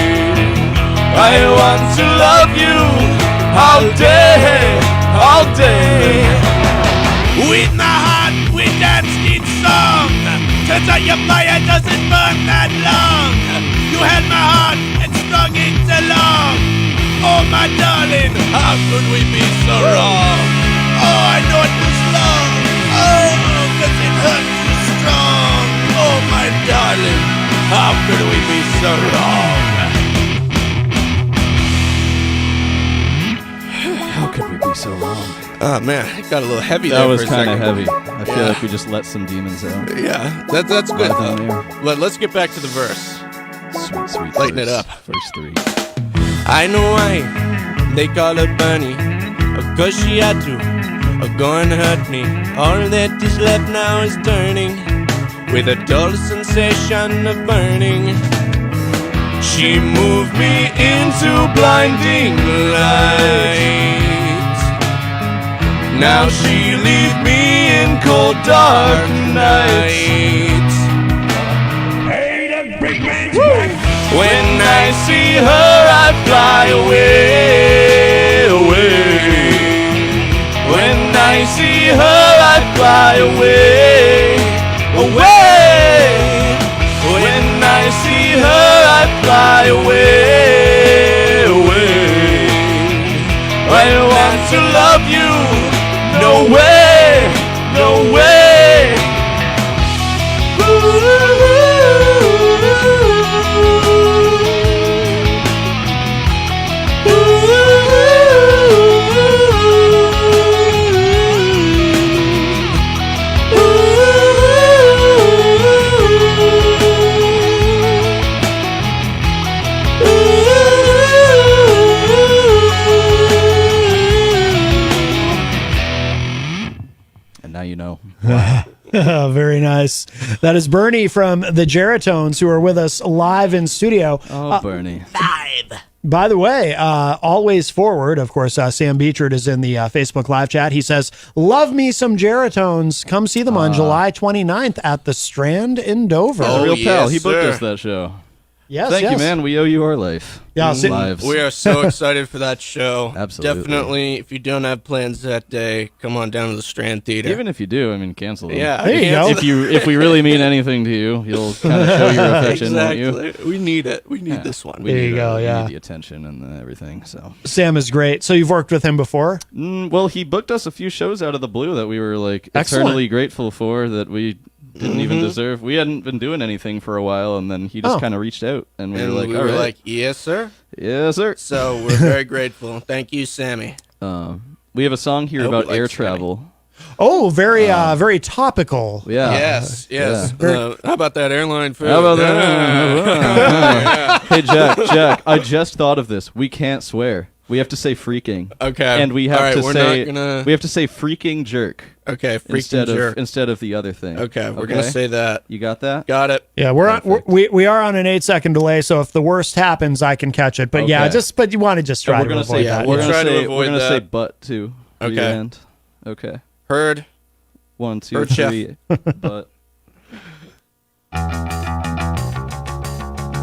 I want to love you all day, all day. With my heart, we dance each song. Turns out your fire doesn't burn that long. You held my heart and strung it along. Oh, my darling, how could we be so wrong? Oh, I know it was love. Oh, 'cause it hurt too strong. Oh, my darling, how could we be so wrong? How could we be so wrong? Oh, man, it got a little heavy That there was for a kind of second. heavy. I feel like we just let some demons out. Yeah, that's good. Right down there. Let's get back to the verse. Sweet, sweet. Lighten it verse. up. Verse 3. I know why they call her Bunny, 'cause she had to go and hurt me. All that is left now is turning with a dull sensation of burning. She moved me into blinding light. Now she leaves me in cold dark nights. Hey, that big man's back. When I see her, I fly away, away. When I see her, I fly away, away. When I see her, I fly away, away. I want to love you, no way, no way. And now you know. Very nice. That is Bernie from the Geratones, who are with us live in studio. Oh, Bernie. By the way, always forward, of course, Sam Beechard is in the Facebook live chat. He says, love me some Geratones. Come see them on July 29th at the Strand in Dover. He's a real pal. He booked sir. us that show. Yes, Thank you, yes. man. We owe you our life. Yeah, lives. We are so excited for that show. Absolutely. Definitely, if you don't have plans that day, come on down to the Strand Theater. Even if you do, I mean, cancel them. Yeah, There you go. If we really mean anything to you, you'll kind of show your affection, won't you? Exactly. We need it. We need this one. We There need, you go, we yeah. need the attention and everything. So Sam is great. So you've worked with him before? well, he booked us a few shows out of the blue that we were like Excellent. eternally grateful for, that we didn't even deserve. We hadn't been doing anything for a while, and then he just kind of reached out, and we were like, all right, like, yes, sir. yes, sir. So we're very grateful. Thank you, Sammy. We have a song here I hope about it likes air Sammy. travel. Oh, very very topical. Yeah. Yes. Yeah. How about that airline food? How about that? Hey, Jack, I just thought of this. We can't swear. We have to say freaking. Okay. And we have All right, to we're say not gonna- we have to say freaking jerk. Okay, freaking jerk. Instead of the other thing. Okay, we're gonna say that. You got that? Got it. Yeah, we are on an 8-second delay, so if the worst happens, I can catch it. But yeah, Okay. but you want to just try we're to gonna avoid say that. we're Yeah. gonna say butt too. for Okay. your end. Okay. Heard. 1, 2, Heard, chef. 3. Butt.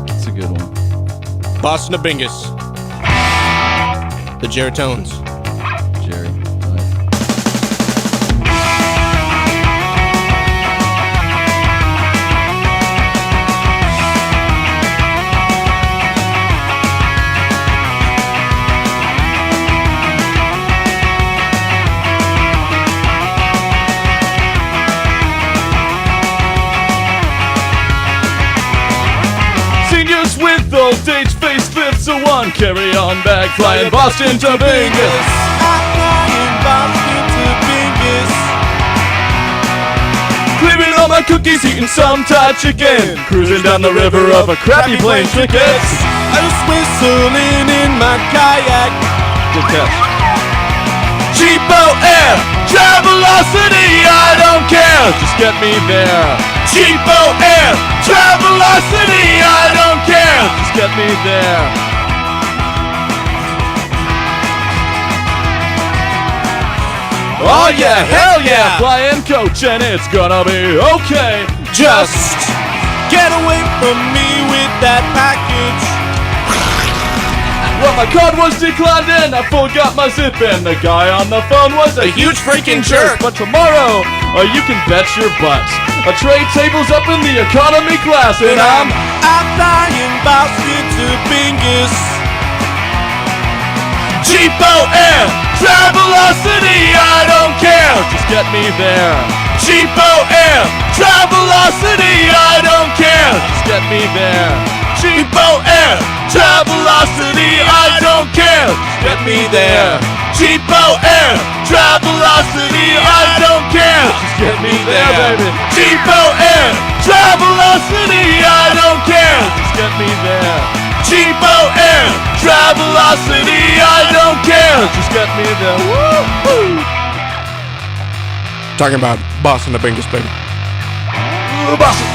It's a good one. Boston of Bingus. The Geratones. Jerry. Seniors with old age face flips a one carry on bag flying Boston to Bingus. Clearing all my cookies, eating some Thai chicken, cruising down the river of a crappy plane tickets. I was whistling in my kayak. Good catch. Cheapo air, Travelocity, I don't care, just get me there. Cheapo air, Travelocity, I don't care, just get me there. Oh yeah, hell yeah, flying coach and it's gonna be okay. Just get away from me with that package. Well, my card was declined and I forgot my zip and the guy on the phone was a huge freaking jerk. But tomorrow, you can bet your butt, a tray table's up in the economy class and I'm flying Boston to Bingus. Cheapo air, Travelocity, I don't care, just get me there. Cheapo air, Travelocity, I don't care, just get me there. Cheapo air, Travelocity, I don't care, just get me there. Cheapo air, Travelocity, I don't care, just get me there, baby. Cheapo air, Travelocity, I don't care, just get me there. Cheapo air, Travelocity, I don't care, just get me there. Woo-hoo. Talking about Boston of Bingus, baby. Boston.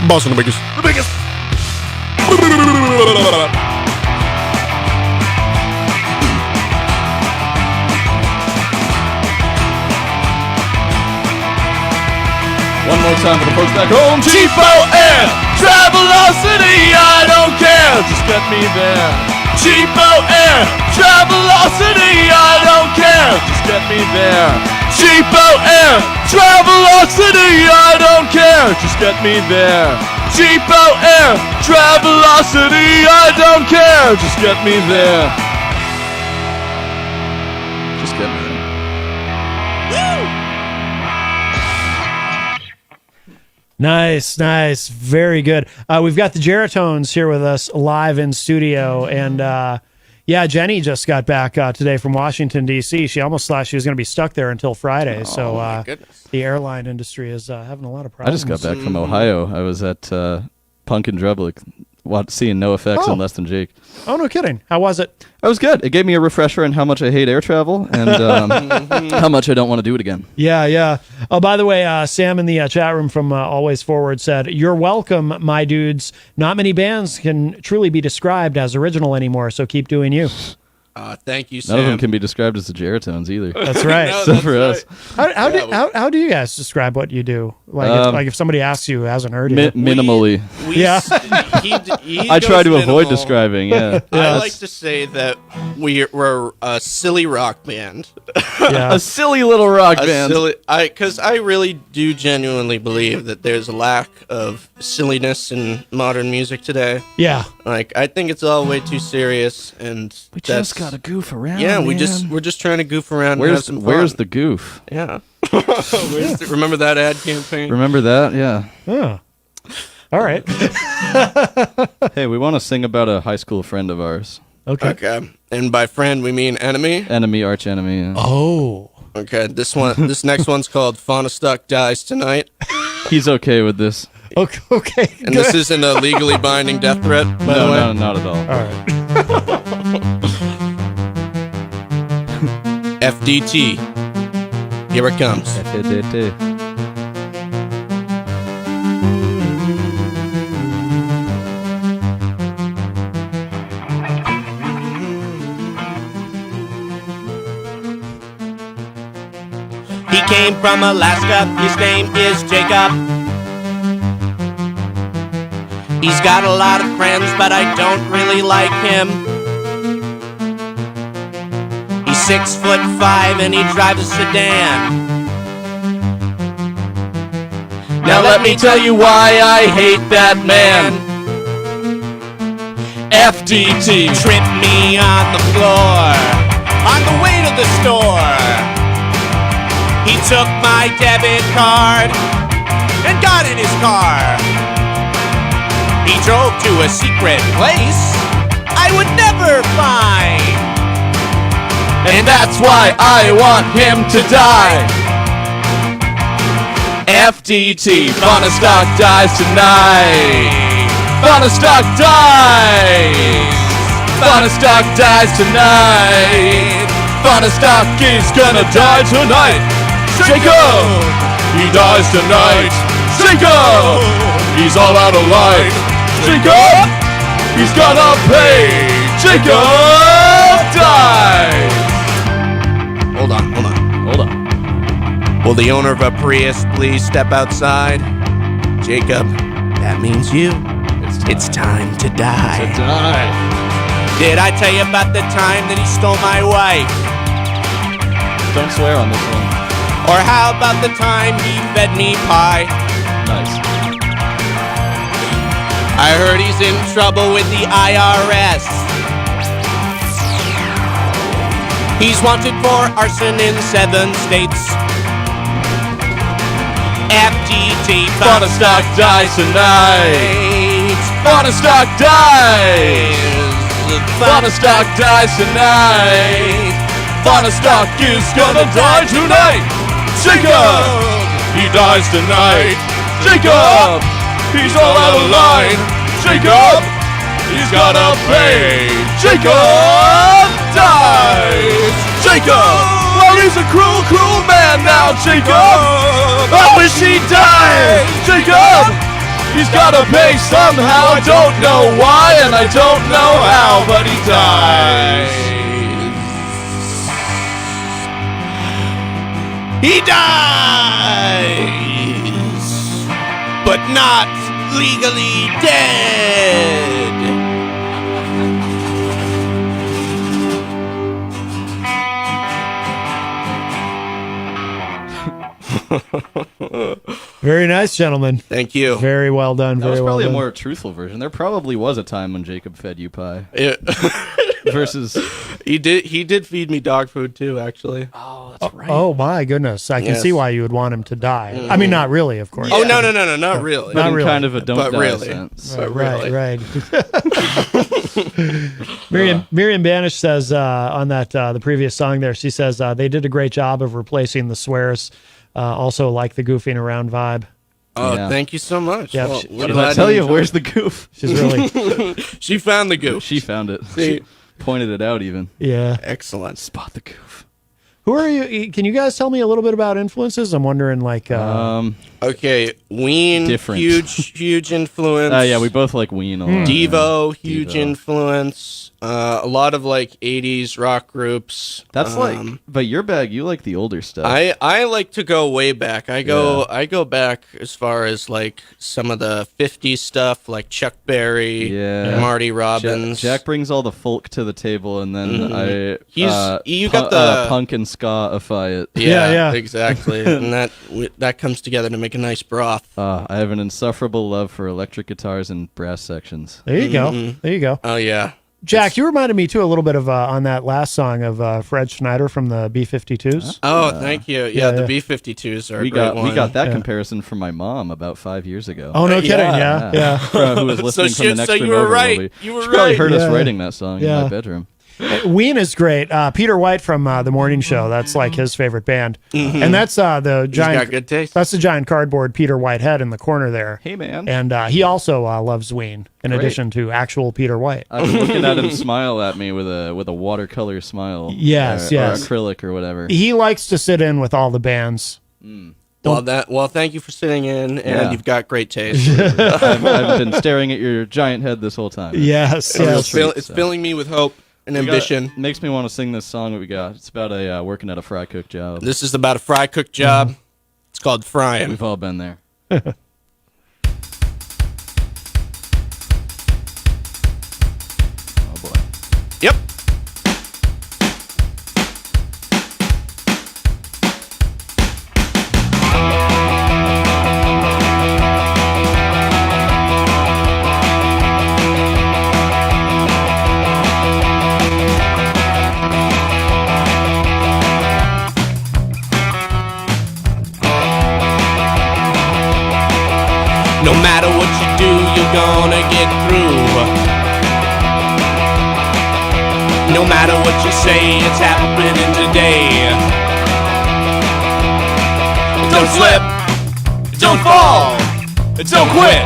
Boston of Bingus. The biggest. One more time for the folks back home. Cheapo air, Travelocity, I don't care, just get me there. Cheapo air, Travelocity, I don't care, just get me there. Cheapo air, Travelocity, I don't care, just get me there. Cheapo air, Travelocity, I don't care, just get me there. Just get me there. Nice, very good. We've got the Geratones here with us live in studio, and yeah, Jenny just got back today from Washington D.C. She almost thought she was going to be stuck there until Friday. So the airline industry is having a lot of I problems. just got back from Ohio. I was at Punk and Drublic, seeing NoFX and Less Than Jake. Oh, no kidding. How was it? It was good. It gave me a refresher on how much I hate air travel and how much I don't want to do it again. Yeah. Oh, by the way, Sam in the chat room from Always Forward said, "You're welcome, my dudes. Not many bands can truly be described as original anymore, so keep doing you." Thank you, Sam. None of them can be described as the Geratones either. That's right. Except for us. How do you guys describe what you do? Like if somebody asks you who hasn't heard you, minimally. He I try goes to avoid minimal. describing. Yeah, I like to say that we're a silly rock band. A silly little rock band. Because I really do genuinely believe that there's a lack of silliness in modern music today. Yeah. Like I think it's all way too serious, and we just gotta goof around. Yeah, man. we're just trying to goof around. and have some fun. Where's the goof? Yeah. Remember that ad campaign? Remember that? Yeah. Oh. All right. Hey, we want to sing about a high school friend of ours. Okay. And by friend we mean enemy. Enemy, arch enemy. Yeah. Oh. Okay. This next one's called Fauna Stuck Dies Tonight. He's okay with this. Okay. And this isn't a legally binding death threat, by the way. No, not at all. All right. FDT. Here it comes. He came from Alaska, his name is Jacob. He's got a lot of friends, but I don't really like him. He's 6'5" and he drives a sedan. Now let me tell you why I hate that man. FDT tripped me on the floor on the way to the store. He took my debit card and got in his car. He drove to a secret place I would never find. And that's why I want him to die. FDT, Bonastock dies tonight. Bonastock dies. Bonastock dies tonight. Bonastock is gonna die tonight. Jacob, he dies tonight. Jacob, he's all out of life. Jacob, he's gonna pay. Jacob dies. Hold on. Will the owner of a Prius please step outside? Jacob, that means you. It's time to die. Did I tell you about the time that he stole my wife? Don't swear on this one. Or how about the time he fed me pie? Nice. I heard he's in trouble with the IRS. He's wanted for arson in 7 states. FDT, Bonastock dies tonight. Bonastock dies. Bonastock dies tonight. Bonastock is gonna die tonight. Jacob, he dies tonight. Jacob, he's all out of line. Jacob, he's gotta pay. Jacob dies. Jacob, well, he's a cruel, cruel man now. Jacob, I wish he died. Jacob, he's gotta pay somehow. I don't know why and I don't know how, but he dies. He dies, but not legally dead. Very nice, gentlemen. Thank you. Very well done. That Very was well probably done. a more truthful version. There probably was a time when Jacob fed you pie. Yeah. Versus he did feed me dog food too, actually. Oh, that's right. Oh my goodness! I can Yes. see why you would want him to die. I mean, not really, of course. Oh no, not really. Not in really. kind of a don't But die really. sense. Right. Miriam Banish says on that the previous song there, she says they did a great job of replacing the swears. Also, like the goofing around vibe. Oh, Yeah. thank you so much. Yeah, Well, she- we're Did glad I tell you enjoyed where's it. the goof? She's really She found the goof. She found it. See? She pointed it out even. yeah. Excellent. Spot the goof. Who are you? Can you guys tell me a little bit about influences? I'm wondering, like, Okay, Ween, Different. huge influence. Yeah, we both like Ween a lot. Devo, huge Devo. influence. A lot of like 80s rock groups. That's like, but your bag, you like the older stuff. I like to go way back. I go back as far as like some of the 50s stuff, like Chuck Berry, Marty Robbins. Jack brings all the folk to the table, and then you got the punk and ska-ify it. Yeah, exactly. And that comes together to make a nice broth. I have an insufferable love for electric guitars and brass sections. there you go. There you go. Oh yeah. Jack, you reminded me too a little bit of on that last song of Fred Schneider from the B-52s. Oh, thank you. Yeah, the B-52s are a great one. We got that comparison from my mom about 5 years ago. Oh, no kidding. Yeah. Who was listening from the next so room you were over. right. You were she probably right. heard us Yeah. writing that song in Yeah. my bedroom. Ween is great. Peter White from the morning show. That's like his favorite band, and that's the giant. got good taste. That's the giant cardboard Peter White head in the corner there. Hey, man. And he also loves Ween in Great. addition to actual Peter White. I've been looking at him smile at me with a watercolor smile. Yes, yes. Or acrylic or whatever. He likes to sit in with all the bands. Well, thank you for sitting in, and Yeah. you've got great taste. I've been staring at your giant head this whole time. Yes, It's, yes. it's filling me with hope and ambition. Makes me want to sing this song that we got. It's about a working at a fry cook job. This is about a fry cook job. It's called frying. We've all been there. Oh boy. Yep. No matter what you do, you're gonna get through. No matter what you say, it's happening today. Don't slip, don't fall, don't quit.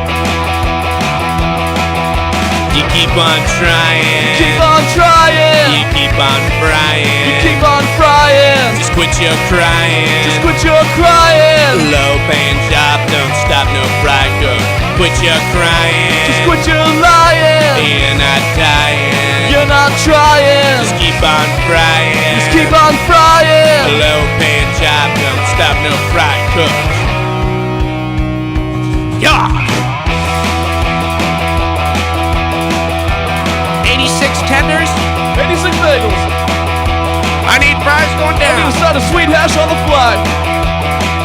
You keep on trying, Keep on trying. you keep on frying, You keep on frying. just quit your crying. Just quit your crying. Low paying job, don't stop, no fry cook. Quit your crying. Just quit your lying. You're not dying. You're not trying. Just keep on frying. Just keep on frying. Low paying job, don't stop, no fry cook. Yeah. 86 tenders. 86 bagels. I need fries going I need down. a side of sweet hash on the fly.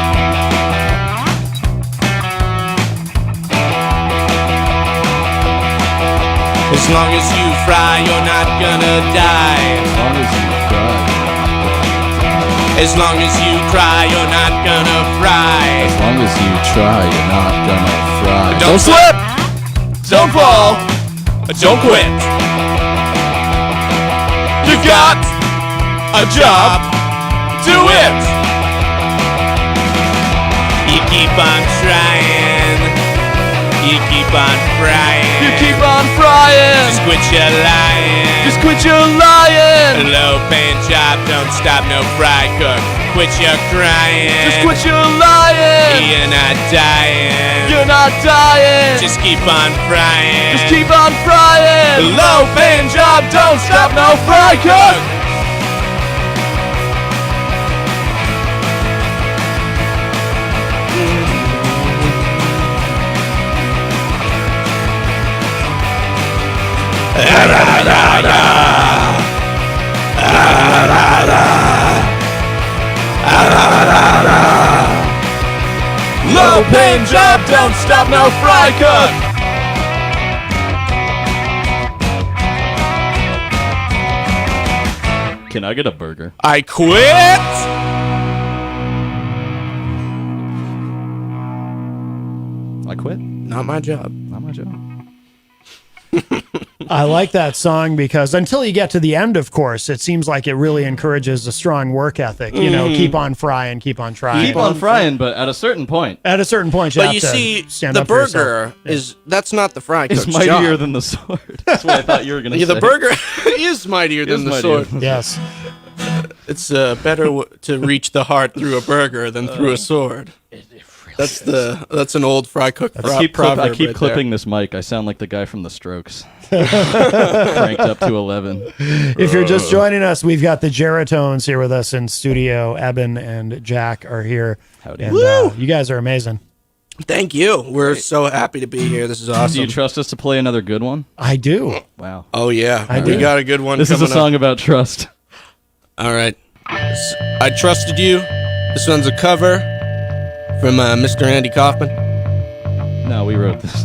As long as you fry, you're not gonna die. As long as you fry. As long as you cry, you're not gonna fry. As long as you try, you're not gonna fry. Don't slip, don't fall, don't quit. You got a job, do it. You keep on trying, you keep on frying. You keep on frying. Just quit your lying. Just quit your lying. Low paying job, don't stop, no fry cook. Quit your crying. Just quit your lying. You're not dying. You're not dying. Just keep on frying. Just keep on frying. Low paying job, don't stop, no fry cook. Low paying job, don't stop, no fry cook. Can I get a burger? I quit. I quit. Not my job. Not my job. I like that song because until you get to the end, of course, it seems like it really encourages a strong work ethic. You know, keep on frying, keep on trying. Keep on frying, but at a certain point, At a certain point, you But have you to see, stand the up for yourself. burger that's not the fry cook's it's mightier job. than the sword. That's what I thought you were going to Yeah, say. the burger is mightier than the sword. Yes. It's better to reach the heart through a burger than through a sword. That's an old fry cook proverb. I keep right clipping this mic. I sound like the guy from The Strokes. Cranked up to 11. If you're just joining us, we've got the Geratones here with us in studio. Eben and Jack are here. Howdy. And you guys are amazing. Thank you. We're so happy to be here. This is awesome. Do you trust us to play another good one? I do. Wow. Oh yeah, I we do. got a good one. This is a coming song up. about trust. All right. I trusted you. This one's a cover from Mr. Andy Kaufman. No, we wrote this.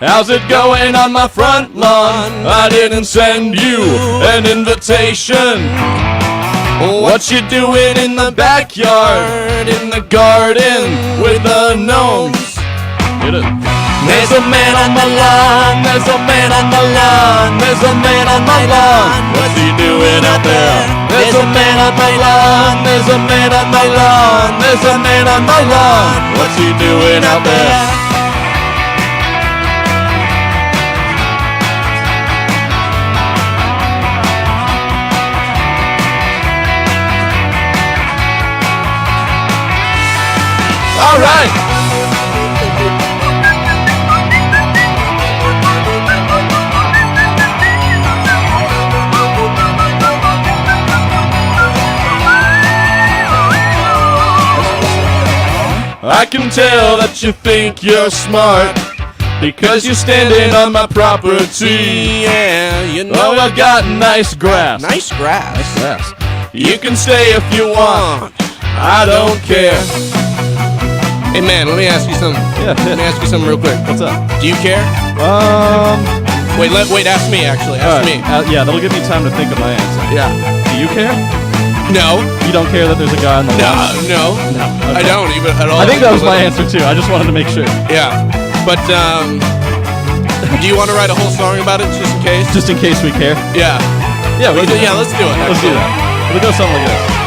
How's it going on my front lawn? I didn't send you an invitation. What you doing in the backyard, in the garden with the gnomes? There's a man on my lawn, there's a man on my lawn, there's a man on my lawn. What's he doing out there? There's a man on my lawn, there's a man on my lawn, there's a man on my lawn. What's he doing out there? All right. I can tell that you think you're smart because you're standing on my property. Yeah, you know. Oh, I got nice grass. Nice grass. Nice grass. You can stay if you want. I don't care. Hey man, let me ask you something. Yeah. Let me ask you something real quick. What's up? Do you care? Wait, ask me actually. Ask me. Yeah, that'll give me time to think of my answer. Yeah. Do you care? No. You don't care that there's a guy on the lawn? No. Okay. I don't even at all. I think that was my answer too. I just wanted to make sure. Yeah. But do you want to write a whole song about it just in case? Just in case we care? Yeah. Yeah, let's do it. Let's do that. It'll go something like this.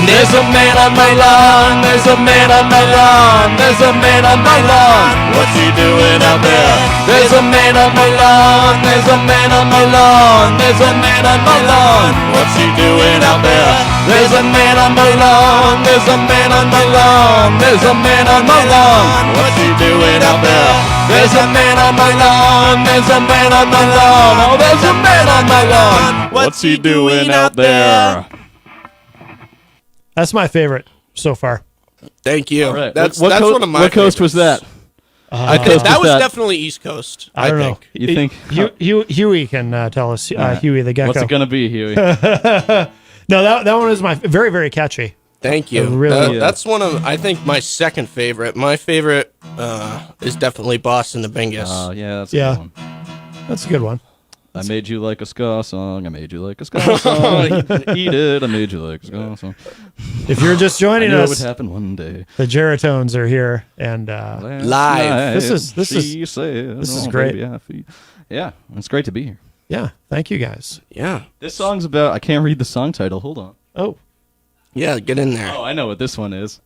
There's a man on my lawn, there's a man on my lawn, there's a man on my lawn. What's he doing out there? There's a man on my lawn, there's a man on my lawn, there's a man on my lawn. What's he doing out there? There's a man on my lawn, there's a man on my lawn, there's a man on my lawn. What's he doing out there? There's a man on my lawn, there's a man on my lawn, oh there's a man on my lawn. What's he doing out there? That's my favorite so far. Thank you. All right. That's what one of my What coast was that? I think that was definitely East Coast. I don't know. You think? Huey can tell us. Huey the gecko. What's it gonna be, Huey? No, that one is my very, very catchy. Thank you. Really, that's one of, I think, my second favorite. My favorite is definitely Boston the Bingus. Oh, yeah, that's a good one. That's a good one. I made you like a ska song. I made you like a ska song. Eat it. I made you like a ska song. If you're just joining I knew us, it would happen one day. The Geratones are here and live. This is great. Yeah, it's great to be here. Yeah, thank you guys. Yeah, this song's about. I can't read the song title. Hold on. Oh, yeah, get in there. Oh, I know what this one is.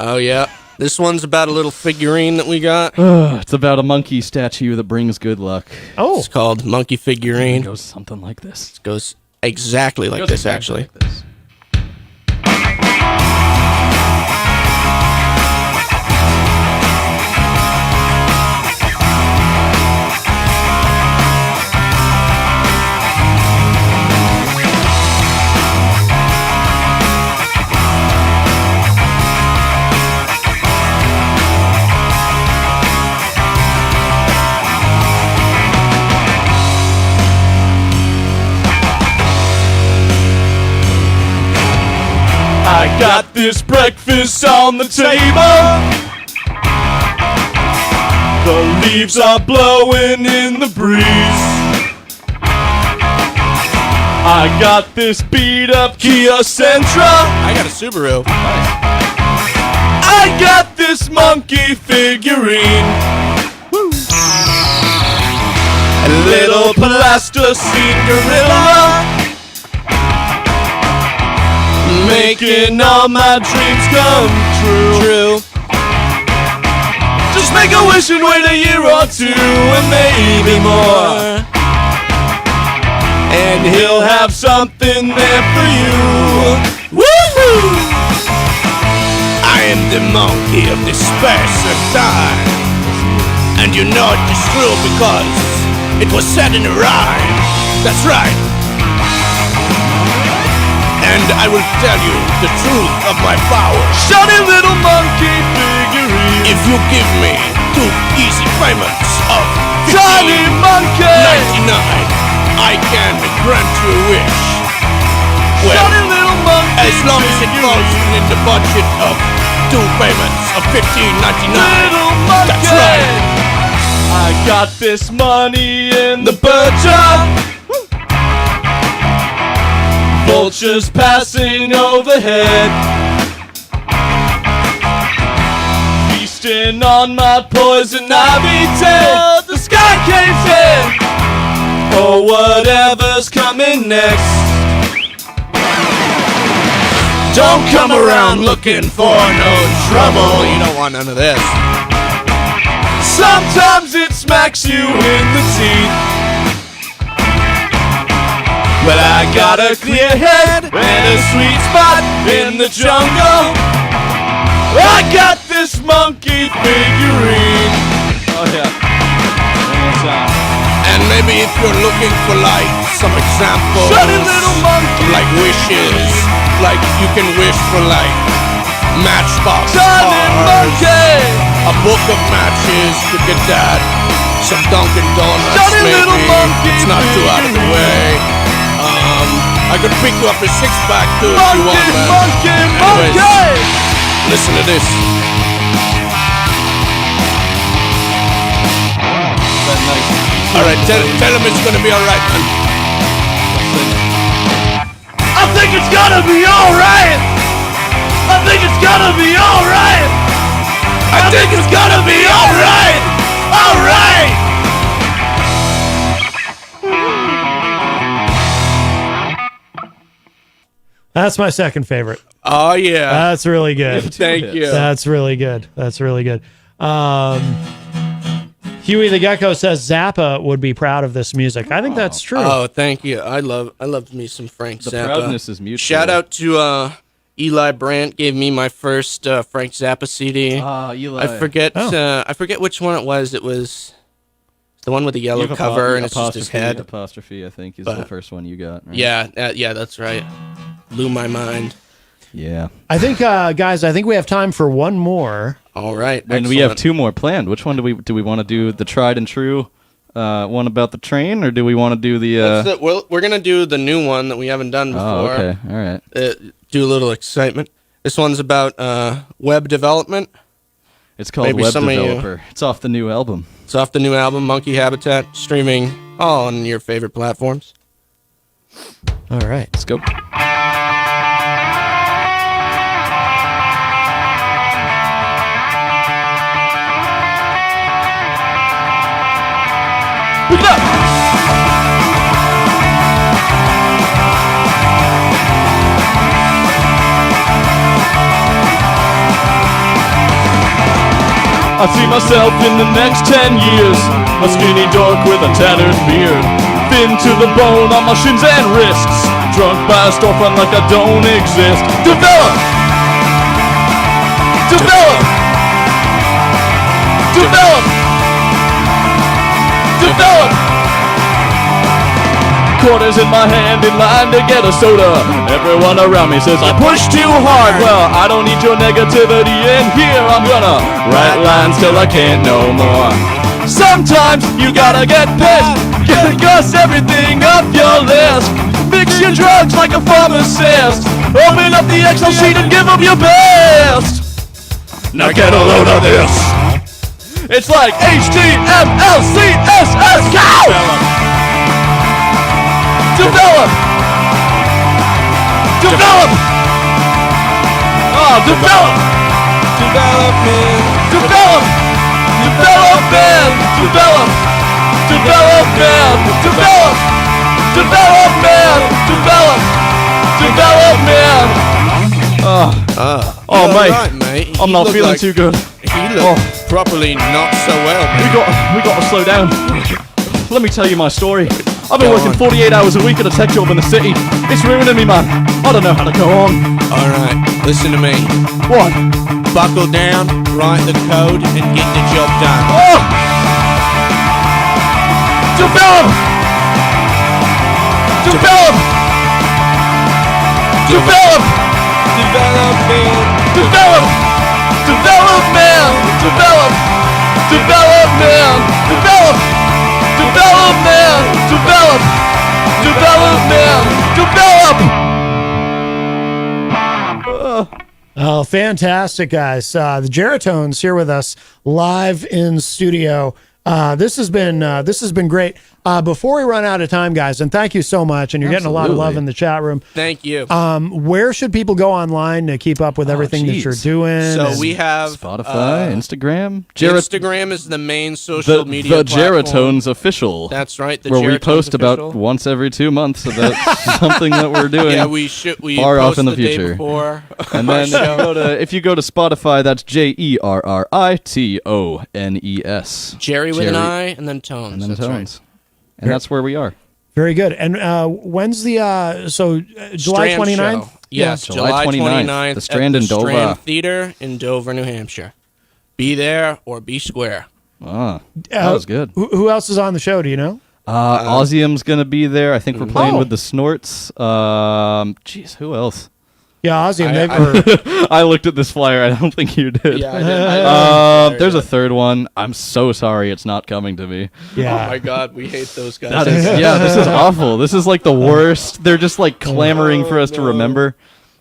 Oh yeah, this one's about a little figurine that we got. It's about a monkey statue that brings good luck. Oh, it's called Monkey Figurine. It goes something like this. It goes exactly like this, actually. Like this. I got this breakfast on the table. The leaves are blowing in the breeze. I got this beat up Kia Sentra. I got a Subaru. I got this monkey figurine. Woo. A little plasticine gorilla, making all my dreams come true. Just make a wish and wait a year or two and maybe more, and he'll have something there for you. Woo-hoo! I am the monkey of the space and time, and you know it is true because it was said in a rhyme. That's right. And I will tell you the truth of my power. Shiny little monkey figurine. If you give me 2 easy payments of Tiny monkey 99, I can grant you a wish. Well, Shiny little monkey as long as it falls within the budget of 2 payments of $15.99. Little monkey. That's right. I Got this money in the bird jar. Vultures passing overhead, feasting on my poison ivy till the sky caves in. Or whatever's coming next. Don't come around looking for no trouble. You don't want none of this. Sometimes it smacks you in the teeth, but I got a clear head and a sweet spot in the jungle. I got this monkey figurine. Oh yeah. One more time. And maybe if you're looking for like some examples, Shut it, little monkey. like wishes, like you can wish for like Matchbox Shut it, cars, monkey. a book of matches, look at that, some Dunkin' Donuts, Shut it, maybe. little monkey. It's not too out of the way. I could pick you up a six-pack too if you want, man. Anyways, listen to this. Alright, tell him it's gonna be alright, man. I think it's gonna be alright. I think it's gonna be alright. I think it's gonna be alright. Alright. That's my second favorite. Oh yeah, That's really good. Thank you. That's really good. That's really good. Huey the Gecko says Zappa would be proud of this music. I think that's true. Oh, thank you. I love me some Frank The Zappa. proudness is mutual. Shout out to Eli Brandt, gave me my first Frank Zappa CD. Eli. I forget which one it was. It was the one with the yellow You have cover and it's just his head. Apostrophe, I think, is But- the first one you got. Right? Yeah, that's right. Blew my mind. Yeah. I think, guys, we have time for one more. All right. And we have two more planned. Which one do we want to do? The tried and true one about the train, or do we want to do the? We're gonna do the new one that we haven't done before. Oh, okay. All right. Do a little excitement. This one's about web development. It's called Maybe Web some of you- Developer. It's off the new album. It's off the new album, Monkey Habitat, streaming all on your favorite platforms. All right. Let's go. Pick it up. I see myself in the next 10 years, a skinny dork with a tattered beard, thin to the bone on my shins and wrists, drunk by a storefront like I don't exist. Develop! Develop! Develop! Develop! Quarters in my hand in line to get a soda. Everyone around me says I push too hard. Well, I don't need your negativity in here. I'm gonna write lines till I can't no more. Sometimes you gotta get pissed. Gotta guss everything up your list. Mix your drugs like a pharmacist. Open up the Excel sheet and give them your best. Now get a load of this. It's like HTMLCSS. Go! Develop! Develop! Oh, develop! Development! Develop! Development! Develop! Development! Develop! Development! Develop! Development! Oh, mate. I'm not feeling too good. He looked properly not so well, man. We got to slow down. Let me tell you my story. I've been working 48 hours a week at a tech job in the city. It's ruining me, man. I don't know how to go on. Alright, listen to me. What? Buckle down, write the code, and get the job done. Oh! Develop! Develop! Develop! Development! Develop! Development! Develop! Development! Develop! Development! Develop! Development! Develop! Oh, fantastic, guys. The Geratones here with us live in studio. This has been great. Before we run out of time, guys, and thank you so much, and you're getting a lot of love in the chat room. Thank you. Where should people go online to keep up with everything that you're doing? So we have Spotify, Instagram. Instagram is the main social media The platform. Geratones Official. That's right. The where we Geratones post Official. about once every 2 months about something that we're doing. Yeah, we should. We far off post in the day future. before And our then show. if you go to Spotify, that's Jerritones. Jerry with an I, and then Tones. And then That's Tones. right. And that's where we are. Very good. And when's the July Strand 29th? show. Yes, July 29th. The Strand at in Dover. Strand Theater in Dover, New Hampshire. Be there or be square. Ah, that was good. Who else is on the show? Do you know? Ozium's going to be there. I think we're playing with the Snorts. Jeez, who else? Yeah, Ozzy. I looked at this flyer. I don't think you did. Yeah, I did. There's a third one. I'm so sorry it's not coming to me. Yeah. Oh my God, we hate those guys. That is, this is awful. This is like the worst. They're just like clamoring for us to remember.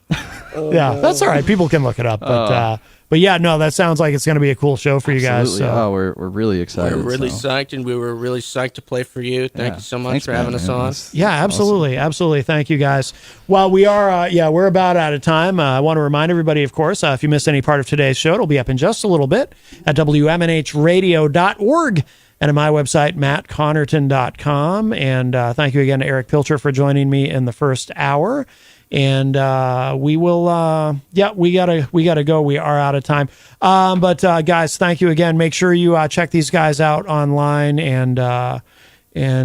Yeah, that's all right. People can look it up. But yeah, no, that sounds like it's going to be a cool show for you guys. Absolutely. So. Oh, we're really excited. We're really so. psyched, and we were really psyched to play for you. Thank you so much for having us on. Yeah, absolutely. Absolutely. Thank you, guys. Well, we are, we're about out of time. I want to remind everybody, of course, if you missed any part of today's show, it'll be up in just a little bit at WMNHradio.org and at my website, mattconnerton.com. And thank you again to Eric Pilcher for joining me in the first hour. And we will, we gotta go. We are out of time. But guys, thank you again. Make sure you check these guys out online. And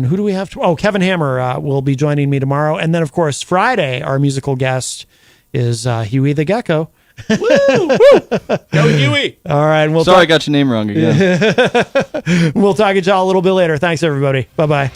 who do we have? Kevin Hammer will be joining me tomorrow. And then, of course, Friday, our musical guest is Huey the Gecko. Woo! Go Huey! All right. And Sorry, I got your name wrong again. We'll talk to y'all a little bit later. Thanks, everybody. Bye-bye.